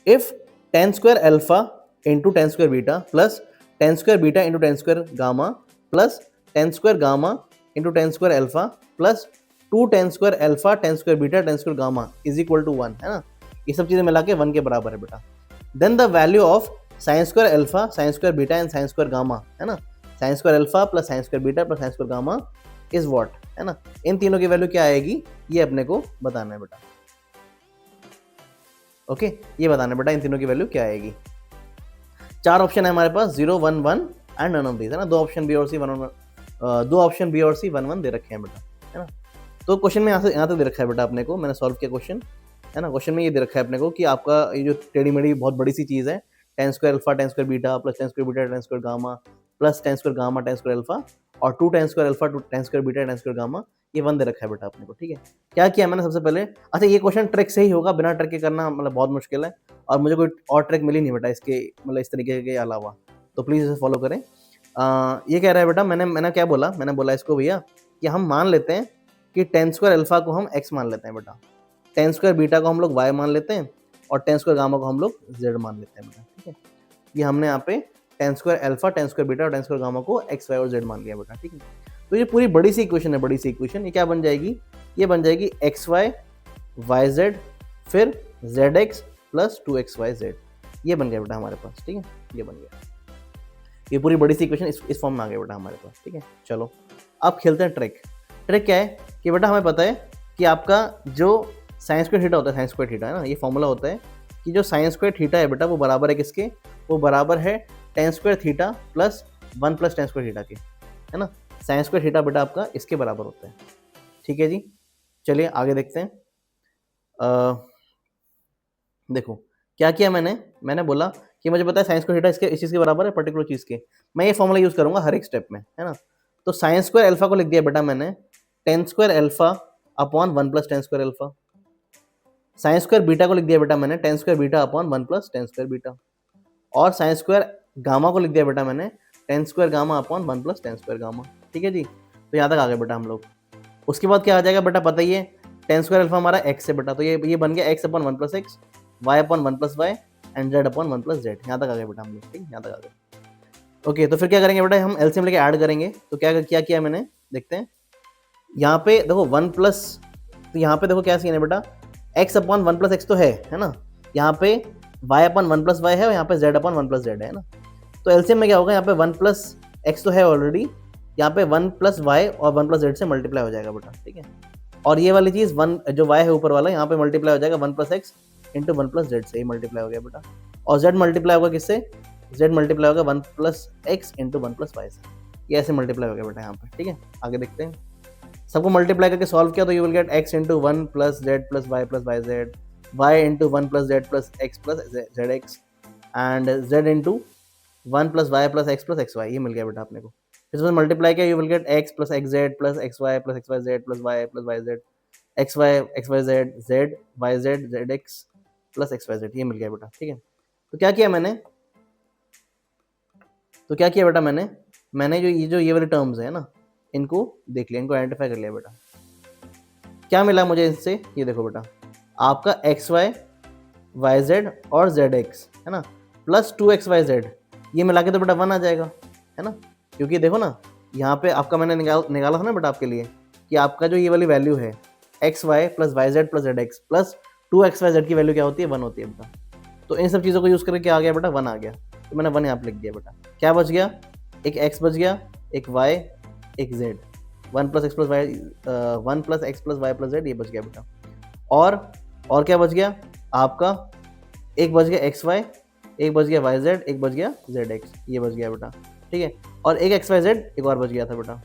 if tan square alpha into tan square beta plus tan square beta into tan square gamma plus tan square gamma into tan square alpha plus 2 tan square alpha tan square beta tan square gamma is equal to 1, है ना। ये सब चीजें मिला के 1 के बराबर है बेटा। Then the value of sine square alpha sine square beta and sine square gamma, है ना। Sine square alpha plus sine square beta plus sine square gamma is what, है ना। इन तीनों की वैल्यू क्या आएगी ये अपने को बताना है बेटा। ओके, ये बताना है बेटा इन तीनों की वैल्यू क्या आएगी। 4 ऑप्शन है हमारे पास, 0 1 1 एंड नन ऑफ दीज, है ना। 2 ऑप्शन बी और सी 1 1 दे रखे हैं बेटा, है ना। तो क्वेश्चन में यहाँ तक दे रखा है बेटा अपने को, मैंने सॉल्व किया क्वेश्चन, है ना। क्वेश्चन में ये दे रखा है अपने को कि आपका ये जो टेढ़ी मेढ़ी बहुत बड़ी सी चीज़ है, tan square alpha tan square beta plus tan square beta tan square gamma plus tan square gamma tan square alpha और 2 tan square alpha 2 tan square beta tan square gamma, ये 1 दे रखा है बेटा अपने को, ठीक है। क्या किया मैंने सबसे पहले, अच्छा ये क्वेश्चन ट्रिक से ही होगा, बिना ट्रिक के करना मतलब बहुत मुश्किल है, और मुझे कोई और ट्रिक मिली नहीं बेटा इसके, मतलब इस तरीके के अलावा, तो प्लीज़ इसे फॉलो करें। ये कह रहा है बेटा, मैंने क्या बोला, मैंने बोला इसको भैया कि हम मान लेते हैं कि tan स्क्वायर अल्फा को हम x मान लेते हैं बेटा, tan स्क्वायर बीटा को हम लोग y मान लेते हैं और tan स्क्वायर गामा को हम लोग z मान लेते हैं बेटा, ठीक है। ये हमने यहाँ पे tan square alpha tan square beta और tan स्क्वायर गामा को x y और z मान लिया बेटा, ठीक है। तो ये पूरी बड़ी सी इक्वेशन है, बड़ी सी इक्वेशन, ये क्या बन जाएगी, ये बन जाएगी xy yz फिर zx प्लस 2xyz, ये बन गया बेटा हमारे पास, ठीक है। ये बन गया, ये पूरी बड़ी सी इक्वेशन इस फॉर्म में आ गया बेटा हमारे पास, ठीक है। चलो अब खेलते हैं ट्रिक। ट्रिक क्या है कि बेटा हमें पता है कि आपका जो साइन स्क्वायर थीटा होता है, साइन स्क्वायर थीटा, है ना, ये फॉर्मूला होता है कि जो साइन स्क्वायर थीटा है बेटा वो बराबर है किसके, वो बराबर है tan square theta plus 1 plus tan square theta के, है ना। साइन स्क्वायर थीटा बेटा आपका इसके बराबर होता है, ठीक है जी। चलिए आगे देखते हैं। देखो क्या किया मैंने बोला कि मुझे पता है साइन स्क्वायर थीटा इस चीज़ के बराबर है, पर्टिकुलर चीज़ के, मैं ये फॉर्मूला यूज़ करूंगा हर एक स्टेप में, है ना। तो साइन स्क्वायर अल्फा को लिख दिया बेटा मैंने tan square alpha upon 1 plus tan square alpha. Sine square beta को लिख दिया बेटा मैंने tan square beta upon 1 plus tan square beta. और साइन स्क्वायर गामा को लिख दिया बेटा मैंने tan square gamma upon 1 plus tan square gamma, ठीक है जी। तो यहाँ तक आ गए बेटा हम लोग। उसके बाद क्या आ जाएगा बेटा, पता ही है tan स्क्वायर अल्फा हमारा x है बेटा, तो ये बन गया x upon 1 plus x, y upon 1 plus y and z upon 1 plus z। यहाँ तक आ गए बेटा हम लोग, ठीक, यहाँ तक आ गए। ओके, तो फिर क्या करेंगे बेटा, हम एलसीएम लेके ऐड करेंगे। तो क्या किया मैंने, देखते हैं। यहाँ पे देखो 1 प्लस, तो यहाँ पे देखो क्या सीन है बेटा, x अपॉन 1 प्लस एक्स तो है ना, यहाँ पे y अपॉन 1 प्लस वाई है और यहाँ पे z अपॉन 1 प्लस जेड है ना। तो एलसीएम में क्या होगा, यहाँ पे 1 प्लस एक्स तो है ऑलरेडी, यहाँ पे 1 प्लस वाई और 1 प्लस जेड से मल्टीप्लाई हो जाएगा बेटा, ठीक है। और ये वाली चीज़ 1 जो y है ऊपर वाला, यहाँ पे मल्टीप्लाई हो जाएगा 1 plus X into 1 plus Z से, ही मल्टीप्लाई हो गया बेटा। और z मल्टीप्लाई होगा किससे, z मल्टीप्लाई होगा 1 plus X into 1 plus Y से, ये ऐसे मल्टीप्लाई हो गया बेटा यहाँ पे, ठीक है। आगे देखते हैं, सबको मल्टीप्लाई करके सॉल्व किया तो you will get x into 1 plus Z plus Y Z, Y into 1 plus Z plus X plus Z X and z into 1 plus Y plus X Y, ये मिल गया बेटा अपने को। इसमें मल्टीप्लाई किया you will get x plus X Z plus X Y Z plus Y Z X Y Z Y Z X plus X Y Z, ये मिल गया बेटा, ठीक है। तो क्या किया बेटा मैंने जो ये वाले टर्म्स है ना, इनको देख लिया, इनको आइडेंटिफाई कर लिया बेटा। क्या मिला मुझे इससे, ये देखो बेटा, आपका एक्स वाई वाई जेड और जेड एक्स, है ना, प्लस 2x वाई जेड, ये मिला के तो बेटा 1 आ जाएगा, है ना। क्योंकि देखो ना, यहाँ पे आपका मैंने निकाला था ना बेटा आपके लिए कि आपका जो ये वाली वैल्यू है X Y plus Y Z plus Z X plus 2x Y Z की वैल्यू क्या होती है, 1 होती है बेटा। तो इन सब चीज़ों को यूज़ करके क्या आ गया बेटा, 1 आ गया। तो मैंने 1 यहाँ पे लिख दिया बेटा। क्या बच गया, एक x बच गया, एक y, एक z। 1 plus X plus Y 1 plus X plus Y plus Z, ये बच गया बेटा। और क्या बच गया आपका, एक बच गया एक्स वाई, एक बच गया वाई जेड, एक बच गया जेड एक्स, ये बच गया बेटा। ठीक है, और एक एक्स वाई जेड एक और बच गया था बेटा,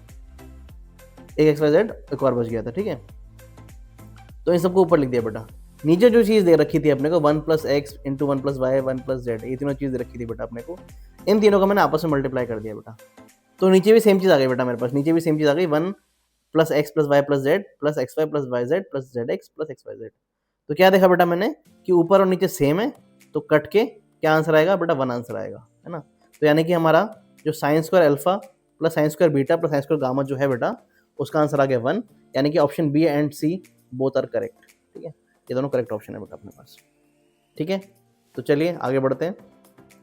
एक एक्स वाई जेड एक और बच गया था। ठीक है, तो इन सबको ऊपर लिख दिया बेटा। नीचे जो चीज़ दे रखी थी अपने को 1 plus X into 1 plus Y 1 plus Z, ये तीनों चीज़ दे रखी थी बेटा अपने को, इन तीनों को मैंने आपस में मल्टीप्लाई कर दिया बेटा। तो नीचे भी सेम चीज़ आ गई बेटा मेरे पास, नीचे भी सेम चीज़ आ गई, 1 plus X plus Y plus Z plus X Y plus Y Z plus Z X plus X Y Z. तो क्या देखा बेटा मैंने कि ऊपर और नीचे सेम है, तो कट के क्या आंसर आएगा बेटा, 1 आंसर आएगा, है ना। तो यानी कि हमारा जो sign square alpha plus sine square beta plus sine square gamma जो है बेटा, उसका आंसर आ गया 1, यानी कि option B and C both are correct. ठीक है, ये दोनों करेक्ट ऑप्शन है बेटा अपने पास। ठीक है, तो चलिए आगे बढ़ते हैं।